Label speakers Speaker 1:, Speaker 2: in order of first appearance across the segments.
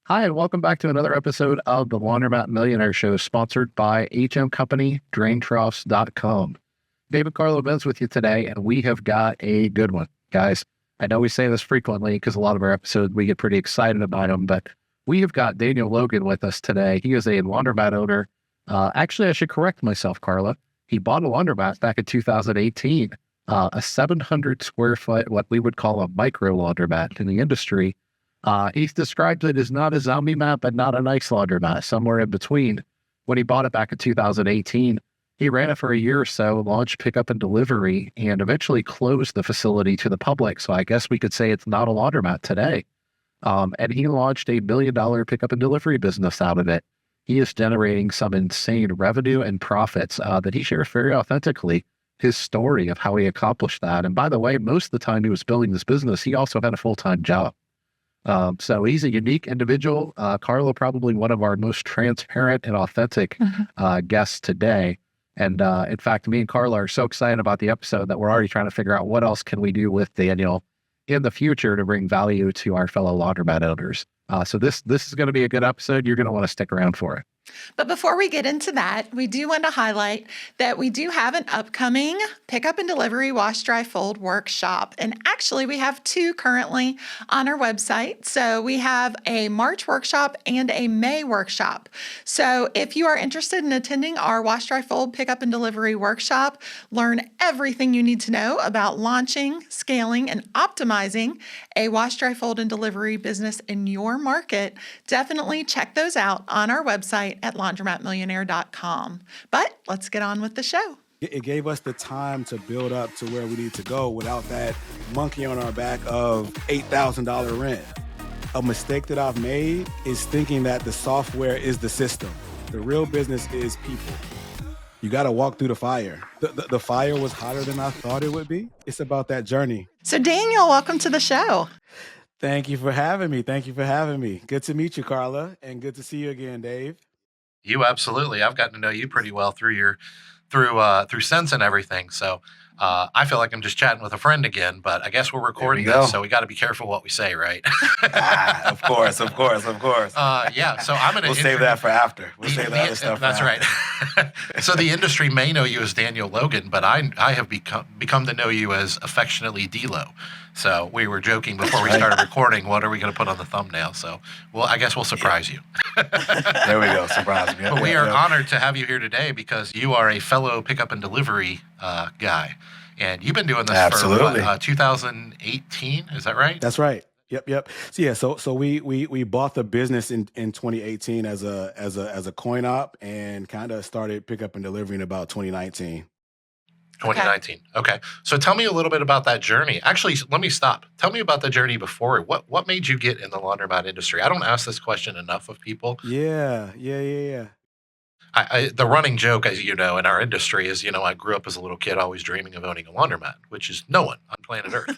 Speaker 1: Hi, and welcome back to another episode of the Laundromat Millionaire Show, sponsored by HM Company, DrainTroughs.com. Dave and Carla Benz with you today, and we have got a good one, guys. I know we say this frequently because a lot of our episodes, we get pretty excited about them, but we have got Daniel Logan with us today. He is a laundromat owner. Actually, I should correct myself, Carla. He bought a laundromat back in 2018, a 700 square foot, what we would call a micro laundromat in the industry. He's described it as not a zombie mat, but not a nice laundromat, somewhere in between. When he bought it back in 2018, he ran it for a year or so, launched pickup and delivery, and eventually closed the facility to the public. So I guess we could say it's not a laundromat today. And he launched a $1 million pickup and delivery business out of it. He is generating some insane revenue and profits that he shares very authentically, his story of how he accomplished that. And by the way, most of the time he was building this business, he also had a full-time job. So he's a unique individual. Carla, probably one of our most transparent and authentic guests today. And in fact, me and Carla are so excited about the episode that we're already trying to figure out what else can we do with Daniel in the future to bring value to our fellow laundromat owners. So this is going to be a good episode. You're going to want to stick around for it.
Speaker 2: But before we get into that, we do want to highlight that we do have an upcoming pickup and delivery wash, dry, fold workshop. And actually, we have two currently on our website. So we have a March workshop and a May workshop. So if you are interested in attending our wash, dry, fold pickup and delivery workshop, learn everything you need to know about launching, scaling, and optimizing a wash, dry, fold, and delivery business in your market, definitely check those out on our website at laundromatmillionaire.com. But let's get on with the show.
Speaker 3: It gave us the time to build up to where we need to go without that monkey on our back of $8,000 rent. A mistake that I've made is thinking that the software is the system. The real business is people. You got to walk through the fire. The fire was hotter than I thought it would be. It's about that journey.
Speaker 2: So Daniel, welcome to the show.
Speaker 3: Thank you for having me. Good to meet you, Carla, and good to see you again, Dave.
Speaker 4: You absolutely. I've gotten to know you pretty well through Sense and everything. So I feel like I'm just chatting with a friend again, but I guess we're recording this, so we got to be careful what we say, right?
Speaker 3: Of course.
Speaker 4: Yeah. So
Speaker 3: We'll save that for after. We'll save the other stuff.
Speaker 4: That's right. So the industry may know you as Daniel Logan, but I have become to know you as affectionately D-Lo. So we were joking before we started recording, what are we going to put on the thumbnail? So, well, I guess we'll surprise you.
Speaker 3: There we go. Surprise me.
Speaker 4: But we are honored to have you here today because you are a fellow pickup and delivery guy. And you've been doing this for 2018, is that right?
Speaker 3: That's right. Yep. So we bought the business in 2018 as a coin op and kind of started pickup and delivery in about 2019.
Speaker 4: 2019. Okay. So tell me a little bit about that journey. Actually, let me stop. Tell me about the journey before. What made you get in the laundromat industry? I don't ask this question enough of people.
Speaker 3: Yeah.
Speaker 4: The running joke, as you know, in our industry is, I grew up as a little kid always dreaming of owning a laundromat, which is no one on planet Earth.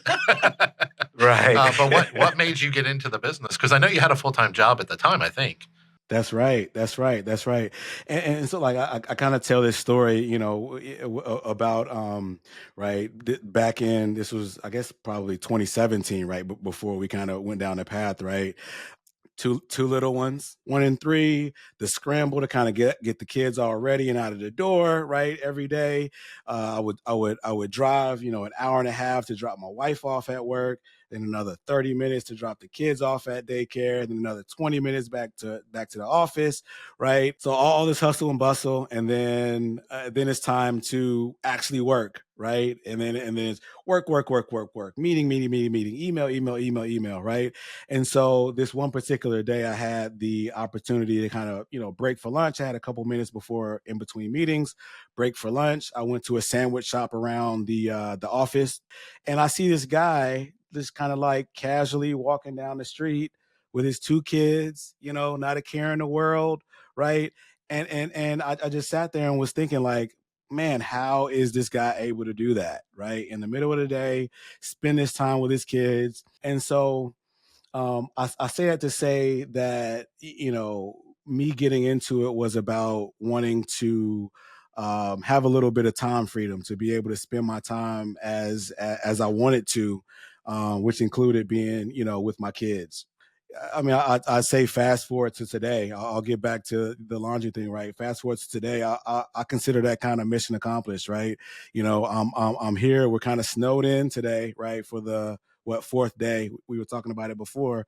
Speaker 3: Right.
Speaker 4: But what made you get into the business? Because I know you had a full-time job at the time, I think.
Speaker 3: That's right. And so like, I kind of tell this story, about, back in, this was, I guess, probably 2017, right? Before we kind of went down the path, right? Two little ones, 1 and 3, the scramble to kind of get the kids all ready and out of the door, right? Every day. I would drive, an hour and a half to drop my wife off at work, then another 30 minutes to drop the kids off at daycare, and then another 20 minutes back to the office, right? So all this hustle and bustle, and then it's time to actually work, right? And then it's work, meeting, email, right? And so this one particular day, I had the opportunity to kind of, break for lunch. I had a couple minutes before in between meetings, break for lunch. I went to a sandwich shop around the office, and I see this guy just kind of like casually walking down the street with his 2 kids, not a care in the world, right? And I just sat there and was thinking like, man, how is this guy able to do that, right? In the middle of the day, spend this time with his kids. And so I say that to say that, me getting into it was about wanting to have a little bit of time freedom to be able to spend my time as I wanted to, which included being, with my kids. I mean, I say fast forward to today. I'll get back to the laundry thing, right? Fast forward to today. I consider that kind of mission accomplished, right? You know, I'm here. We're kind of snowed in today, right? For the fourth day. We were talking about it before.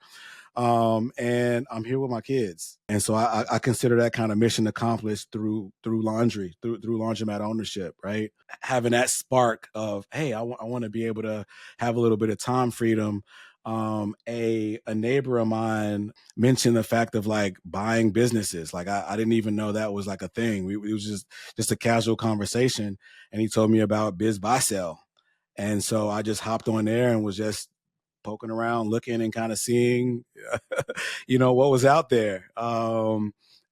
Speaker 3: And I'm here with my kids. And so I consider that kind of mission accomplished through laundry, through laundromat ownership, right? Having that spark of, hey, I want to be able to have a little bit of time freedom. A neighbor of mine mentioned the fact of like buying businesses. Like I didn't even know that was like a thing. It was just a casual conversation. And he told me about Biz Buy Sell. And so I just hopped on there and was just poking around, looking and kind of seeing, what was out there.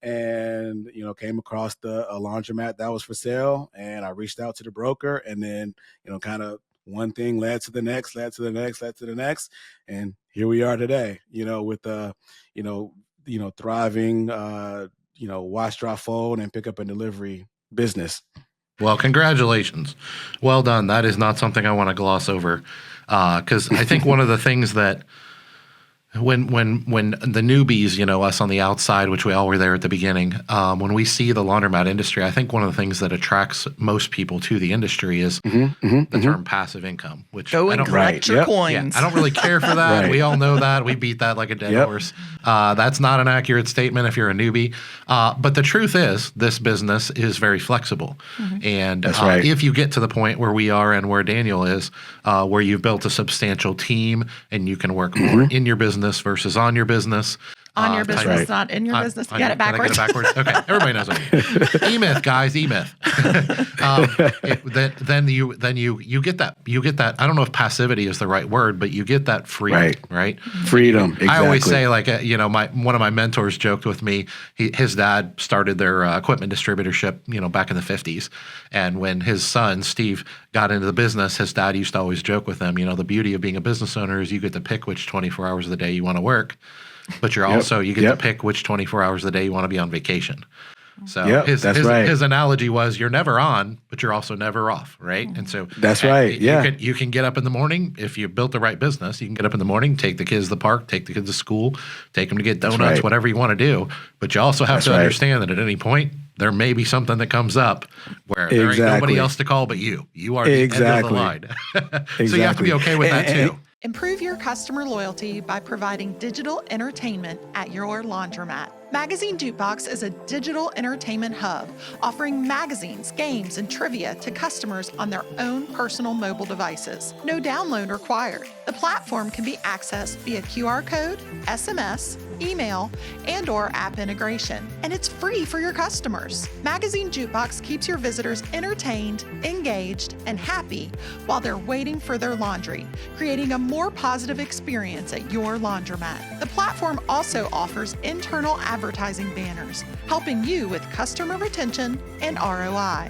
Speaker 3: And, came across a laundromat that was for sale, and I reached out to the broker, and then, kind of one thing led to the next, led to the next, led to the next. And here we are today, with the, thriving, wash, dry, fold, and pick up and delivery business.
Speaker 4: Well, congratulations. Well done. That is not something I want to gloss over. Because I think one of the things that when the newbies, us on the outside, which we all were there at the beginning, when we see the laundromat industry, I think one of the things that attracts most people to the industry is the term passive income, which
Speaker 2: go and collect your coins.
Speaker 4: Yeah, I don't really care for that. Right. We all know that. We beat that like a dead horse. That's not an accurate statement if you're a newbie. But the truth is, this business is very flexible. And if you get to the point where we are and where Daniel is, where you've built a substantial team and you can work more in your business versus on your business.
Speaker 2: On your business, not in your business. You got it backwards.
Speaker 4: Okay, everybody knows what I mean. E-myth, guys, e-myth. Then you get that. You get that. I don't know if passivity is the right word, but you get that freedom, right?
Speaker 3: Freedom. Exactly.
Speaker 4: I always say, like, one of my mentors joked with me. His dad started their equipment distributorship, back in the 50s, and when his son Steve got into the business, his dad used to always joke with him. The beauty of being a business owner is you get to pick which 24 hours of the day you want to work. But you're also, you get to pick which 24 hours of the day you want to be on vacation. So his analogy was you're never on, but you're also never off, right? And so
Speaker 3: that's right.
Speaker 4: You can get up in the morning. If you built the right business, you can get up in the morning, take the kids to the park, take the kids to school, take them to get donuts, whatever you want to do. But you also have to understand that at any point, there may be something that comes up where there ain't nobody else to call but you. You are the end of the line. So you have to be okay with that too.
Speaker 2: Improve your customer loyalty by providing digital entertainment at your laundromat. Magazine Jukebox is a digital entertainment hub offering magazines, games, and trivia to customers on their own personal mobile devices. No download required. The platform can be accessed via QR code, SMS, email, and/or app integration, and it's free for your customers. Magazine Jukebox keeps your visitors entertained, engaged, and happy while they're waiting for their laundry, creating a more positive experience at your laundromat. The platform also offers internal advertising banners, helping you with customer retention and ROI.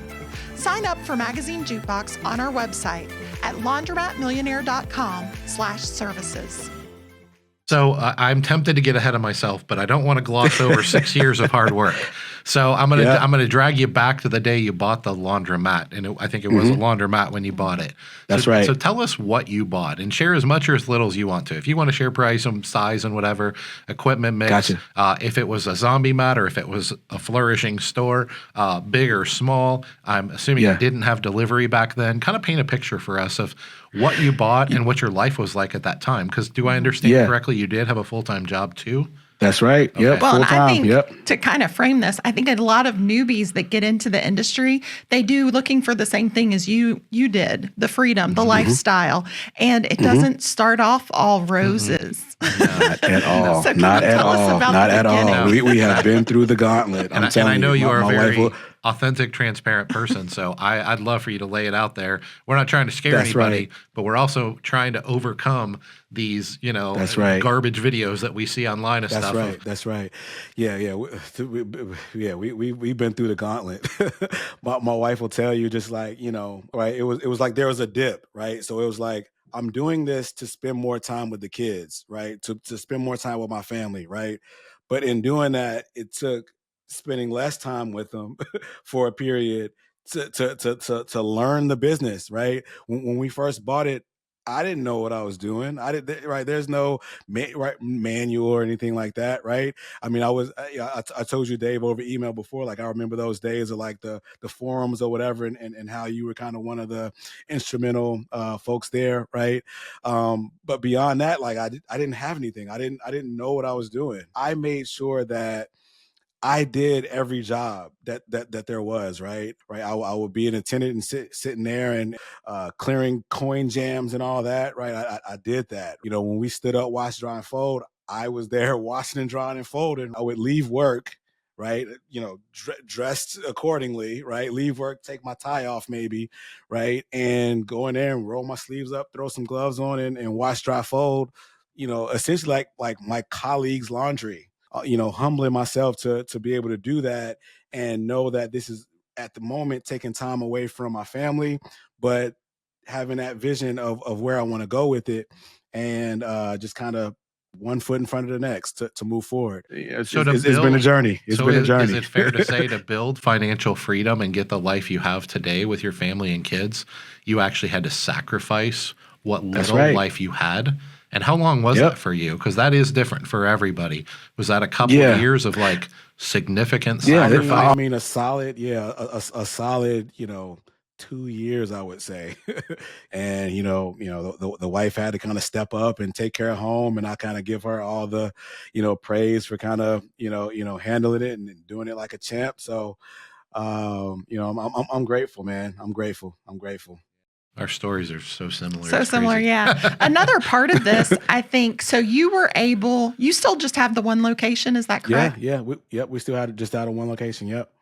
Speaker 2: Sign up for Magazine Jukebox on our website at laundromatmillionaire.com/services.
Speaker 4: So I'm tempted to get ahead of myself, but I don't want to gloss over 6 years of hard work. So I'm gonna drag you back to the day you bought the laundromat, and I think it was a laundromat when you bought it.
Speaker 3: That's right.
Speaker 4: So tell us what you bought, and share as much or as little as you want to. If you want to share price and size and whatever, equipment mix.
Speaker 3: Gotcha.
Speaker 4: If it was a zombie mat or if it was a flourishing store, big or small. I'm assuming you didn't have delivery back then. Kind of paint a picture for us of what you bought and what your life was like at that time. Because do I understand correctly? You did have a full-time job too?
Speaker 3: That's right.
Speaker 4: Okay.
Speaker 3: Yep.
Speaker 2: Well, and I
Speaker 3: Full-time.
Speaker 2: think to kind of frame this, I think a lot of newbies that get into the industry, they do looking for the same thing as you did, the freedom, the lifestyle. And it doesn't start off all roses.
Speaker 3: Not at all.
Speaker 2: So
Speaker 3: Not at all. Not at all.
Speaker 2: beginning.
Speaker 3: We have been through the gauntlet.
Speaker 4: And I know you are a very authentic, transparent person. So I'd love for you to lay it out there. We're not trying to scare anybody, but we're also trying to overcome these, garbage videos that we see online and stuff.
Speaker 3: That's right. Yeah. We've been through the gauntlet. My wife will tell you just like, right. It was like there was a dip, right? So it was like, I'm doing this to spend more time with the kids, right? To spend more time with my family, right? But in doing that, it took spending less time with them for a period to learn the business, right? When we first bought it, I didn't know what I was doing. Right. There's no manual or anything like that. Right. I mean, I told you, Dave, over email before, like, I remember those days of like the forums or whatever, and how you were kind of one of the instrumental folks there. Right. But beyond that, like, I didn't have anything. I didn't know what I was doing. I made sure that I did every job that there was, right? Right. I would be an attendant and sitting there and clearing coin jams and all that, right? I did that. You know, when we stood up, wash, dry, and fold, I was there washing and drying and folding. I would leave work, right? You know, dressed accordingly, right? Leave work, take my tie off maybe, right? And go in there and roll my sleeves up, throw some gloves on, and wash, dry, fold. You know, essentially like my colleagues' laundry. You know, humbling myself to be able to do that and know that this is at the moment taking time away from my family, but having that vision of where I want to go with it, and just kind of one foot in front of the next to move forward.
Speaker 4: So to
Speaker 3: It's been a
Speaker 4: build,
Speaker 3: journey. It's
Speaker 4: so
Speaker 3: been a
Speaker 4: is
Speaker 3: journey.
Speaker 4: it fair to say to build financial freedom and get the life you have today with your family and kids, you actually had to sacrifice what
Speaker 3: That's
Speaker 4: little
Speaker 3: right.
Speaker 4: life you had? And how long was
Speaker 3: Yep.
Speaker 4: that for you? Because that is different for everybody. Was that a couple
Speaker 3: Yeah.
Speaker 4: of years of like significant
Speaker 3: Yeah.
Speaker 4: sacrifice?
Speaker 3: I mean, a solid, a solid, 2 years, I would say. And the wife had to kind of step up and take care of home, and I kind of give her all the, praise for kind of, handling it and doing it like a champ. So, I'm grateful, man. I'm grateful.
Speaker 4: Our stories are so similar.
Speaker 2: So
Speaker 4: It's
Speaker 2: similar,
Speaker 4: crazy.
Speaker 2: yeah. Another part of this, I think, so you still just have the one location, is that correct?
Speaker 3: Yeah. We still had it just out of one location. Yep.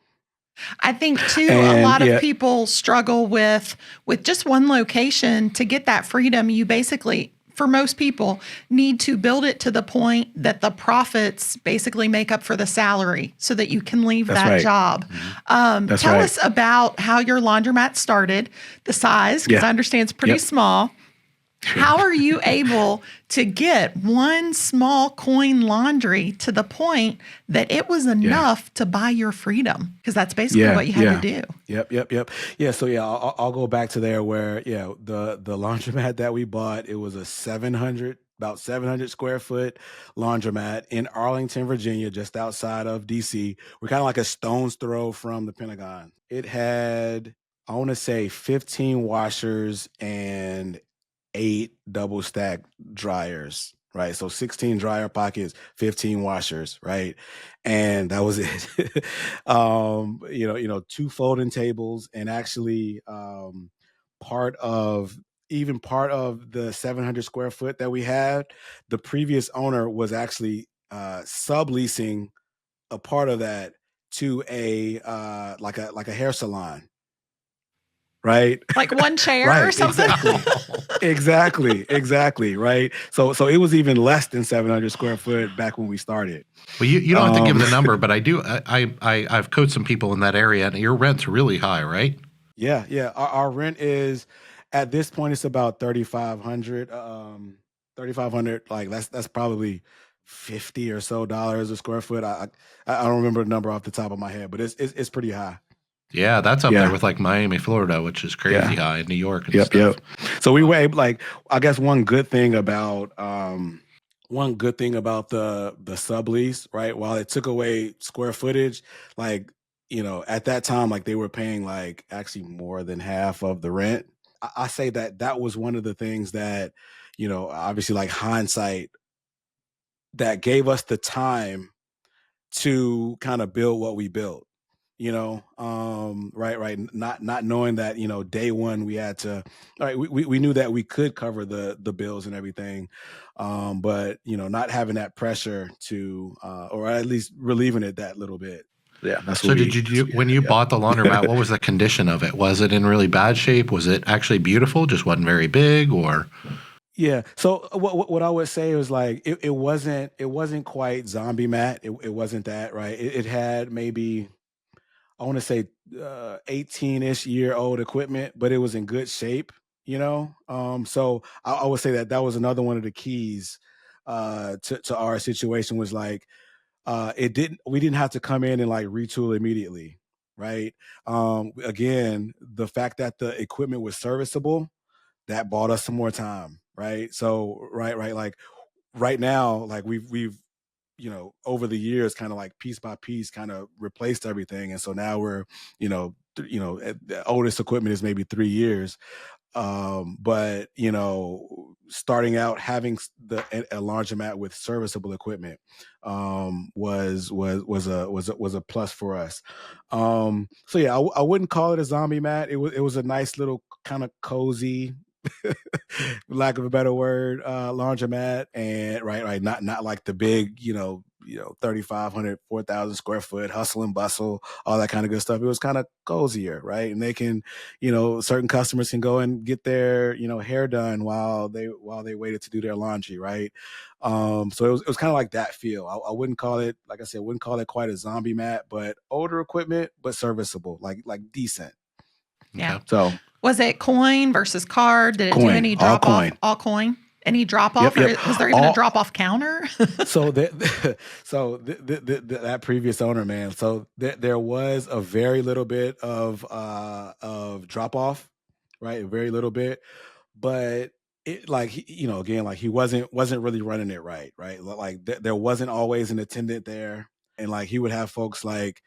Speaker 2: I think too, a
Speaker 3: And
Speaker 2: lot of people struggle with just one location. To get that freedom, you basically, for most people, need to build it to the point that the profits basically make up for the salary so that you can leave
Speaker 3: That's
Speaker 2: that
Speaker 3: right.
Speaker 2: job.
Speaker 3: That's
Speaker 2: Tell
Speaker 3: right.
Speaker 2: us about how your laundromat started, the size, because
Speaker 3: Yeah.
Speaker 2: I understand it's pretty
Speaker 3: Yep.
Speaker 2: small. How are you able to get one small coin laundry to the point that it was enough to buy your freedom? Because that's basically what you had to do.
Speaker 3: Yep. Yeah. So yeah, I'll go back to there where the laundromat that we bought, it was about 700 square foot laundromat in Arlington, Virginia, just outside of DC. We're kind of like a stone's throw from the Pentagon. It had, I want to say, 15 washers and 8 double stack dryers, right? So 16 dryer pockets, 15 washers, right? And that was it. 2 folding tables, and actually part of part of the 700 square foot that we had, the previous owner was actually subleasing a part of that to a like a hair salon. Right.
Speaker 2: Like one chair or
Speaker 3: Right.
Speaker 2: something?
Speaker 3: Exactly. Right. So it was even less than 700 square foot back when we started.
Speaker 4: Well, you don't have to give the
Speaker 3: Um,
Speaker 4: number, but I do. I've coached some people in that area, and your rent's really high, right?
Speaker 3: Yeah. Our rent is, at this point, it's about 3,500. 3,500. Like that's probably $50 or so a square foot. I don't remember the number off the top of my head, but it's pretty high.
Speaker 4: Yeah, that's up there
Speaker 3: Yeah.
Speaker 4: with like Miami, Florida, which is crazy
Speaker 3: Yeah.
Speaker 4: high, and New York and
Speaker 3: Yep.
Speaker 4: stuff.
Speaker 3: So we were able, like, I guess one good thing about the sublease, right? While it took away square footage, like, at that time, like, they were paying like actually more than half of the rent. I say that was one of the things that, obviously, like, hindsight, that gave us the time to kind of build what we built. Right, not knowing that, day one we had to, all right, we knew that we could cover the bills and everything, but not having that pressure to, or at least relieving it that little bit. Yeah,
Speaker 4: So did you do, when you bought the laundromat, what was the condition of it? Was it in really bad shape? Was it actually beautiful, just wasn't very big, or?
Speaker 3: Yeah. So what I would say was, like, it wasn't quite zombie mat. It wasn't that, right? It had maybe, I want to say, 18-ish year old equipment, but it was in good shape, So I would say that was another one of the keys to our situation, was like, we didn't have to come in and like retool immediately, right? Again, the fact that the equipment was serviceable, that bought us some more time, right? So right, like right now, like we've over the years, kind of like piece by piece, kind of replaced everything, and so now we're, the oldest equipment is maybe 3 years. But starting out having a laundromat with serviceable equipment was a plus for us. So yeah, I wouldn't call it a zombie mat. It was a nice little kind of cozy, lack of a better word, laundromat, and right, not like the big, 3,500, 4,000 square foot hustle and bustle, all that kind of good stuff. It was kind of cozier, right? And they can, certain customers can go and get their, hair done while they waited to do their laundry, right? So it was kind of like that feel. I wouldn't call it, like I said, wouldn't call it quite a zombie mat, but older equipment, but serviceable, like decent.
Speaker 2: Yeah.
Speaker 3: So
Speaker 2: was it coin versus card? Did it do
Speaker 3: Coin,
Speaker 2: any
Speaker 3: all
Speaker 2: drop off?
Speaker 3: coin.
Speaker 2: All coin? Any drop off?
Speaker 3: Yep.
Speaker 2: Or was there even
Speaker 3: All-
Speaker 2: a drop off counter?
Speaker 3: so that previous owner, man, so there was a very little bit of drop off, right? A very little bit, but it, like again, like he wasn't really running it right, like there wasn't always an attendant there, and like he would have folks like,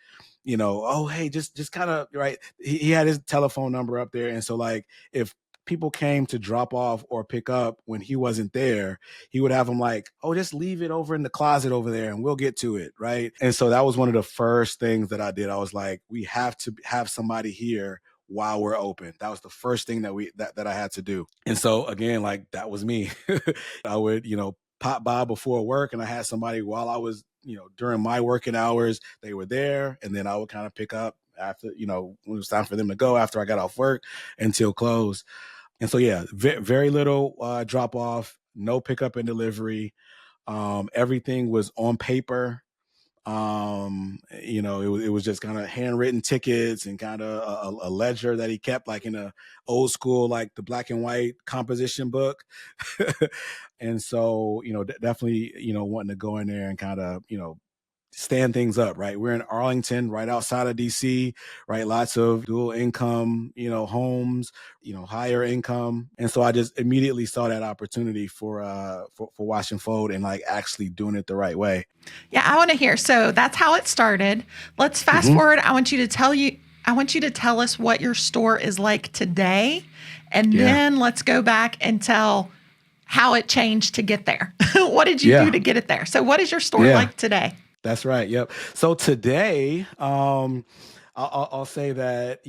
Speaker 3: oh hey, just kind of right. He had his telephone number up there, and so like if people came to drop off or pick up when he wasn't there, he would have them like, oh, just leave it over in the closet over there and we'll get to it, right? And so that was one of the first things that I did. I was like, we have to have somebody here while we're open. That was the first thing that I had to do. And so again, like that was me. I would, pop by before work, and I had somebody while I was, during my working hours, they were there, and then I would kind of pick up after, when it was time for them to go after I got off work until close. And so, yeah, very little drop off, no pickup and delivery. Everything was on paper. It was just kind of handwritten tickets and kind of a ledger that he kept like in a old school, like the black and white composition book. And so, definitely, wanting to go in there and kind of, stand things up, right? We're in Arlington, right outside of DC, right? Lots of dual income, homes, higher income. And so I just immediately saw that opportunity for Wash and Fold and like actually doing it the right way.
Speaker 2: Yeah, I want to hear. So that's how it started. Let's fast forward. I want you to tell us what your store is like today. And then let's go back and tell how it changed to get there. What did you do to get it there? So what is your store like today?
Speaker 3: That's right. Yep. So today, I'll say that,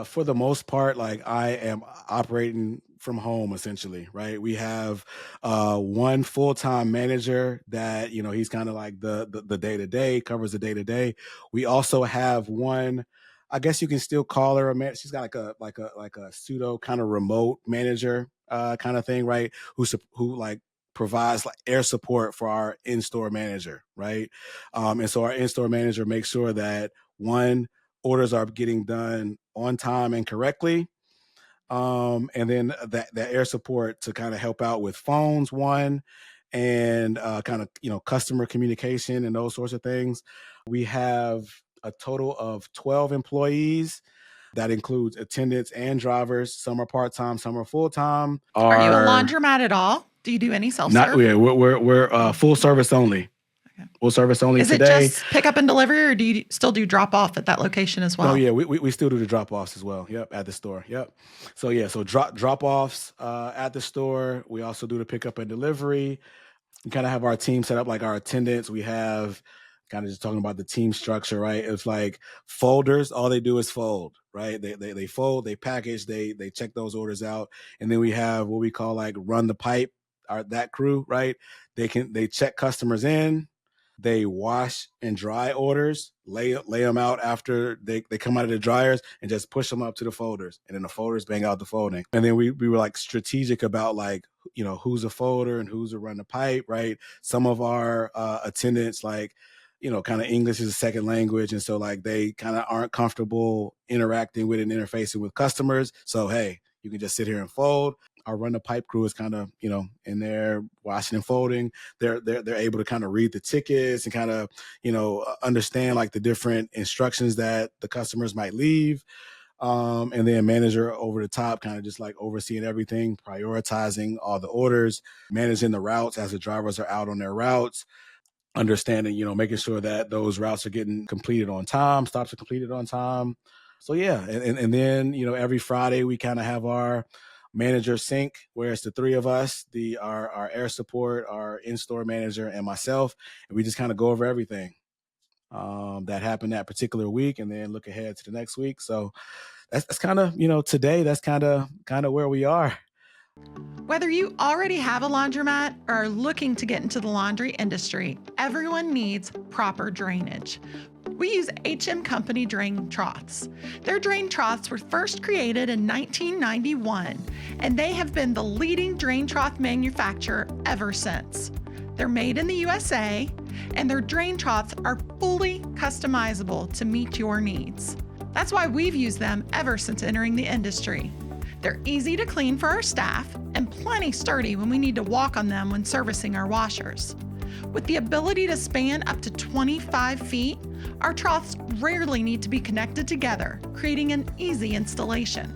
Speaker 3: for the most part, like I am operating from home essentially, right? We have one full-time manager that, he's kind of like the day-to-day, covers the day-to-day. We also have one, I guess you can still call her she's got like a pseudo kind of remote manager kind of thing, right? Who like provides like air support for our in-store manager, right? And so our in-store manager makes sure that orders are getting done on time and correctly. And then that air support to kind of help out with phones, and kind of, customer communication and those sorts of things. We have a total of 12 employees. That includes attendants and drivers. Some are part-time, some are full-time.
Speaker 2: Are you a laundromat at all? Do you do any self-serve?
Speaker 3: Not, yeah, we're full service only. Okay. Full service only today.
Speaker 2: Is it just pick up and delivery, or do you still do drop off at that location as well?
Speaker 3: Oh yeah, we still do the drop offs as well. Yep, at the store. Yep. So yeah, so drop offs at the store. We also do the pickup and delivery. We kind of have our team set up like our attendants. We have kind of just talking about the team structure, right? It's like folders. All they do is fold, right? They fold, they package, they check those orders out, and then we have what we call like run the pipe. That crew, right? They check customers in, they wash and dry orders, lay them out after they come out of the dryers, and just push them up to the folders, and then the folders bang out the folding. And then we were like strategic about like, who's a folder and who's a run the pipe, right? Some of our attendants like, kind of English is a second language, and so like they kind of aren't comfortable interacting with and interfacing with customers. So hey, you can just sit here and fold. Our run the pipe crew is kind of, in there washing and folding. They're able to kind of read the tickets and kind of, understand like the different instructions that the customers might leave. And then manager over the top, kind of just like overseeing everything, prioritizing all the orders, managing the routes as the drivers are out on their routes, understanding, making sure that those routes are getting completed on time, stops are completed on time. So yeah, and then, every Friday we kind of have our manager sync, where it's the three of us, our air support, our in-store manager, and myself, and we just kind of go over everything that happened that particular week, and then look ahead to the next week. So that's kind of, today, that's kind of where we are.
Speaker 2: Whether you already have a laundromat or are looking to get into the laundry industry, everyone needs proper drainage. We use HM Company drain troughs. Their drain troughs were first created in 1991, and they have been the leading drain trough manufacturer ever since. They're made in the USA, and their drain troughs are fully customizable to meet your needs. That's why we've used them ever since entering the industry. They're easy to clean for our staff and plenty sturdy when we need to walk on them when servicing our washers. With the ability to span up to 25 feet, our troughs rarely need to be connected together, creating an easy installation.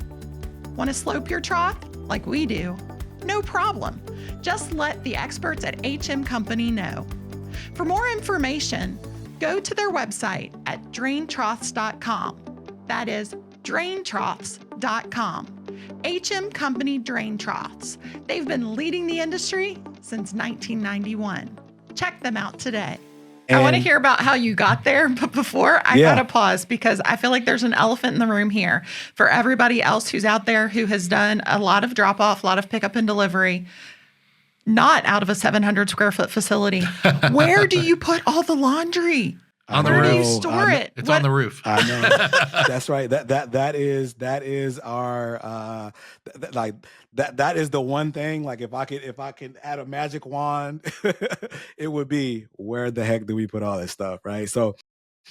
Speaker 2: Want to slope your trough like we do? No problem. Just let the experts at HM Company know. For more information, go to their website at draintroughs.com. That is draintroughs.com. HM Company Drain Troughs. They've been leading the industry since 1991. Check them out today. I want to hear about how you got there, but before I gotta pause because I feel like there's an elephant in the room here for everybody else who's out there who has done a lot of drop off, a lot of pickup and delivery, not out of a 700 square foot facility. Where do you put all the laundry?
Speaker 4: On the
Speaker 2: Where
Speaker 4: roof.
Speaker 2: do you store it?
Speaker 4: It's on the roof.
Speaker 3: I know. That's right. That is our that is the one thing. Like if I can add a magic wand, it would be, where the heck do we put all this stuff, right? So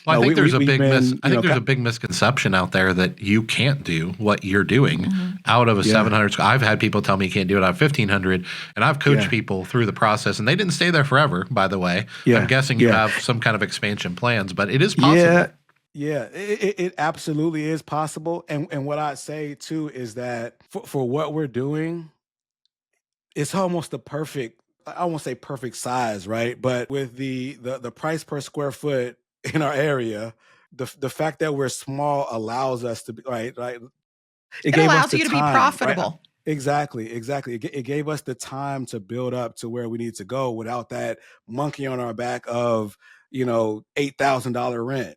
Speaker 4: well, I think there's a big misconception out there that you can't do what you're doing out of a 700. I've had people tell me you can't do it out of 1,500, and I've coached people through the process, and they didn't stay there forever, by the way. I'm guessing you have some kind of expansion plans, but it is possible.
Speaker 3: Yeah, it absolutely is possible. And what I'd say too is that for what we're doing, it's almost the perfect, I won't say perfect size, right? But with the price per square foot in our area, the fact that we're small allows us to be right.
Speaker 2: It allows you to be profitable.
Speaker 3: Right? Exactly. It gave us the time to build up to where we need to go without that monkey on our back of, $8,000 rent,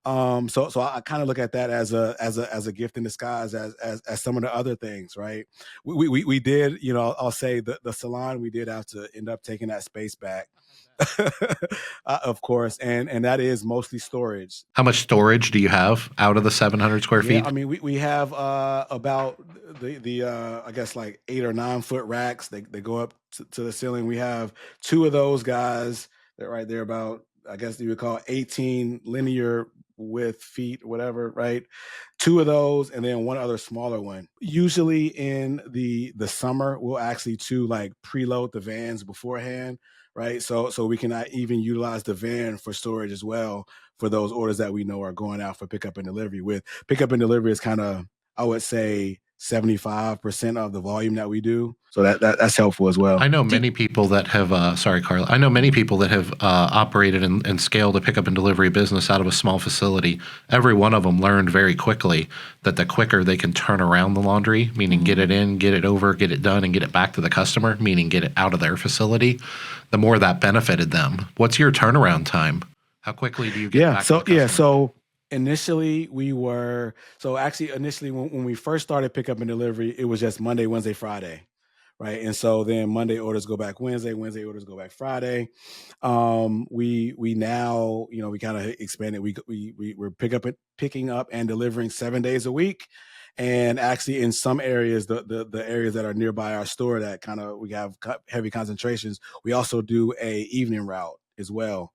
Speaker 3: So I kind of look at that as a gift in disguise, as some of the other things, right? We did, I'll say the salon, we did have to end up taking that space back. Of course, and that is mostly storage.
Speaker 4: How much storage do you have out of the 700 square feet?
Speaker 3: I mean, we have about the I guess like 8 or 9 foot racks. They go up to the ceiling. We have 2 of those guys. They're right there about, I guess you would call 18 linear width feet, whatever, right? 2 of those, and then 1 other smaller one. Usually in the summer, we'll actually like preload the vans beforehand, right? So we can even utilize the van for storage as well for those orders that we know are going out for pickup and delivery. With pickup and delivery is kind of, I would say, 75% of the volume that we do. So that's helpful as well.
Speaker 4: I know many people that have, sorry, Carla. I know many people that have operated and scaled a pickup and delivery business out of a small facility. Every one of them learned very quickly that the quicker they can turn around the laundry, meaning get it in, get it over, get it done, and get it back to the customer, meaning get it out of their facility, the more that benefited them. What's your turnaround time? How quickly do you get back to the customer?
Speaker 3: So initially when we first started pickup and delivery, it was just Monday, Wednesday, Friday, right? And so then Monday orders go back Wednesday orders go back Friday. We now, we kind of expanded. We're picking up and delivering 7 days a week. And actually in some areas, the areas that are nearby our store that kind of we have heavy concentrations, we also do a evening route as well.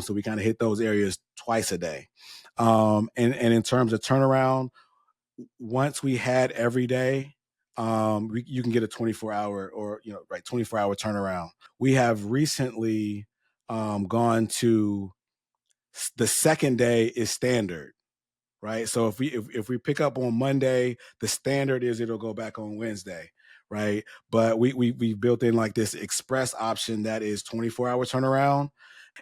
Speaker 3: So we kind of hit those areas twice a day. And in terms of turnaround, once we had every day, you can get a 24-hour or 24-hour turnaround. We have recently gone to the second day is standard, right? So if we pick up on Monday, the standard is it'll go back on Wednesday, right? But we built in like this express option that is 24-hour turnaround.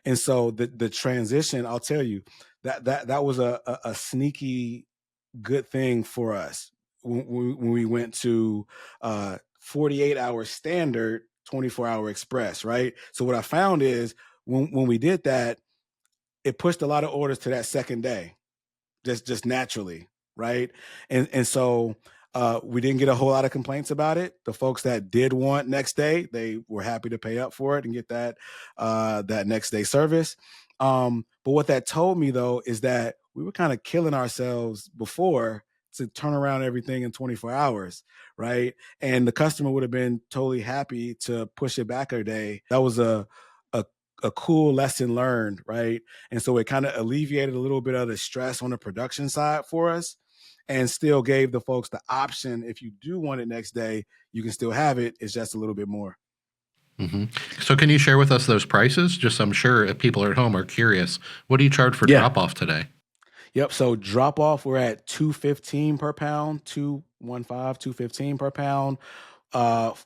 Speaker 3: And so the transition, I'll tell you, that was a sneaky good thing for us when we went to 48-hour standard, 24-hour express, right? So what I found is when we did that, it pushed a lot of orders to that second day, just naturally, right? And so we didn't get a whole lot of complaints about it. The folks that did want next day, they were happy to pay up for it and get that next day service. But what that told me though is that we were kind of killing ourselves before to turn around everything in 24 hours, right? And the customer would have been totally happy to push it back a day. That was a cool lesson learned, right? And so it kind of alleviated a little bit of the stress on the production side for us, and still gave the folks the option, if you do want it next day, you can still have it. It's just a little bit more.
Speaker 4: Mm-hmm. So can you share with us those prices? Just I'm sure if people at home are curious, what do you charge for drop-off today?
Speaker 3: Yep. So drop-off, we're at $215 per pound, $215 per pound,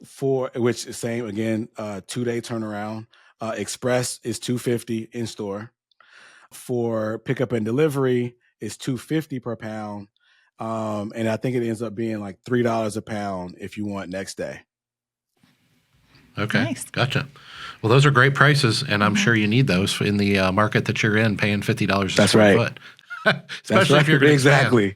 Speaker 3: for which is same again, 2-day turnaround. Express is $250 in store. For pickup and delivery is $250 per pound. And I think it ends up being like $3 a pound if you want next day.
Speaker 4: Okay.
Speaker 2: Nice.
Speaker 4: Gotcha. Well, those are great prices, and I'm sure you need those in the market that you're in, paying $50 a square foot. Especially if you're going to expand.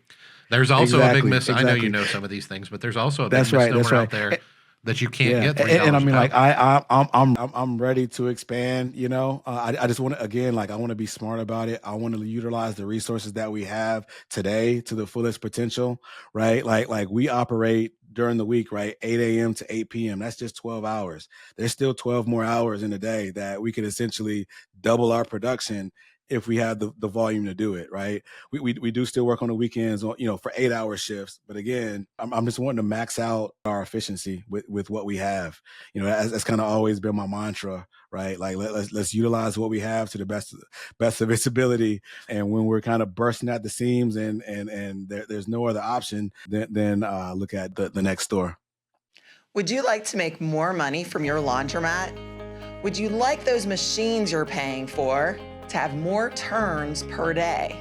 Speaker 4: There's also a big I know you know some of these things, but there's also a big misnomer out there that you can't get $3
Speaker 3: and I mean, like I'm ready to expand. You know, I just want to, again, like I want to be smart about it. I want to utilize the resources that we have today to the fullest potential, right? Like we operate during the week, right? 8 a.m. to 8 p.m. That's just 12 hours. There's still 12 more hours in a day that we could essentially double our production if we have the volume to do it, right? We do still work on the weekends, you know, for 8-hour shifts. But again, I'm just wanting to max out our efficiency with what we have. You know, that's kind of always been my mantra, right? Like let's utilize what we have to the best of its ability. And when we're kind of bursting at the seams and there's no other option, then look at the next store.
Speaker 5: Would you like to make more money from your laundromat? Would you like those machines you're paying for to have more turns per day?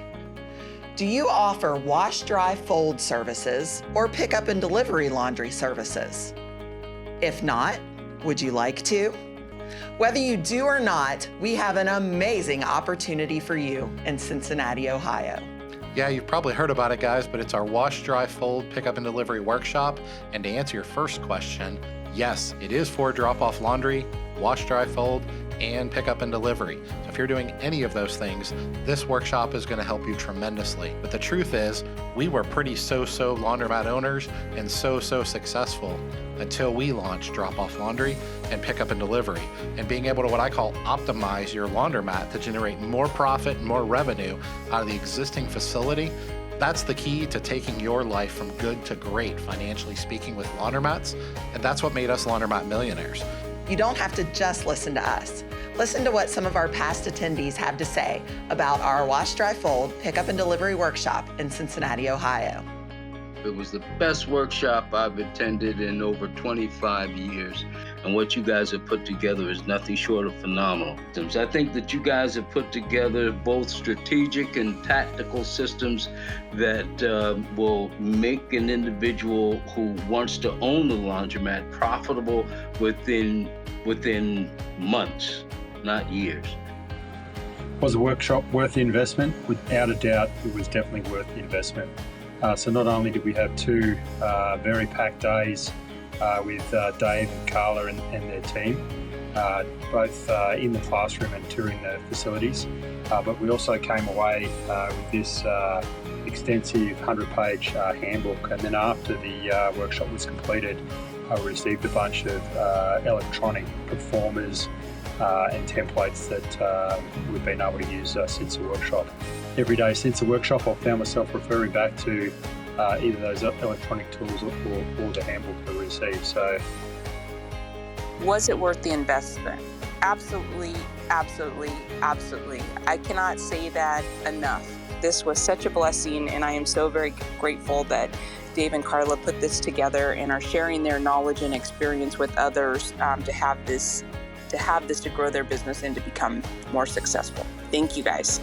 Speaker 5: Do you offer wash, dry, fold services or pickup and delivery laundry services? If not, would you like to? Whether you do or not, we have an amazing opportunity for you in Cincinnati, Ohio.
Speaker 4: Yeah, you've probably heard about it, guys, but it's our wash, dry, fold, pickup and delivery workshop. And to answer your first question, yes, it is for drop-off laundry, wash, dry, fold, and pickup and delivery. So if you're doing any of those things, this workshop is going to help you tremendously. But the truth is, we were pretty so-so laundromat owners and so-so successful until we launched drop-off laundry and pickup and delivery. And being able to what I call optimize your laundromat to generate more profit and more revenue out of the existing facility, that's the key to taking your life from good to great, financially speaking, with laundromats. And that's what made us Laundromat Millionaires.
Speaker 5: You don't have to just listen to us. Listen to what some of our past attendees have to say about our Wash, Dry, Fold, Pickup and Delivery workshop in Cincinnati, Ohio.
Speaker 6: It was the best workshop I've attended in over 25 years. And what you guys have put together is nothing short of phenomenal. I think that you guys have put together both strategic and tactical systems that will make an individual who wants to own the laundromat profitable within months, not years.
Speaker 7: Was the workshop worth the investment? Without a doubt, it was definitely worth the investment. So not only did we have two very packed days with Dave and Carla and their team, both in the classroom and touring the facilities, but we also came away with this extensive 100-page handbook. And then after the workshop was completed, I received a bunch of electronic performers and templates that we've been able to use since the workshop. Every day since the workshop, I found myself referring back to either those electronic tools or the handbook that we received. So,
Speaker 8: was it worth the investment? Absolutely, absolutely, absolutely. I cannot say that enough. This was such a blessing, and I am so very grateful that Dave and Carla put this together and are sharing their knowledge and experience with others to have this to grow their business and to become more successful. Thank you, guys.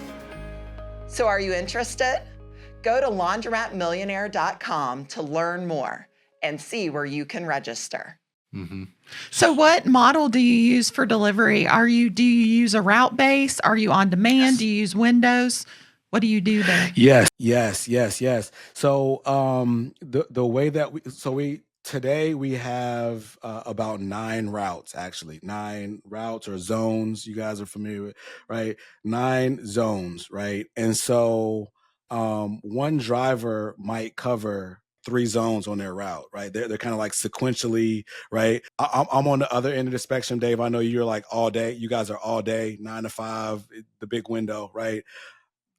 Speaker 5: So are you interested? Go to laundromatmillionaire.com to learn more and see where you can register.
Speaker 4: Mm-hmm.
Speaker 2: So what model do you use for delivery? Do you use a route base? Are you on demand? Do you use windows? What do you do there?
Speaker 3: Yes. So the way that today we have about 9 routes, actually 9 routes or zones. You guys are familiar with, right? 9 zones, right? And so one driver might cover 3 zones on their route, right? They're kind of like sequentially, right? I'm on the other end of the spectrum, Dave. I know you're like all day. You guys are all day, 9 to 5, the big window, right?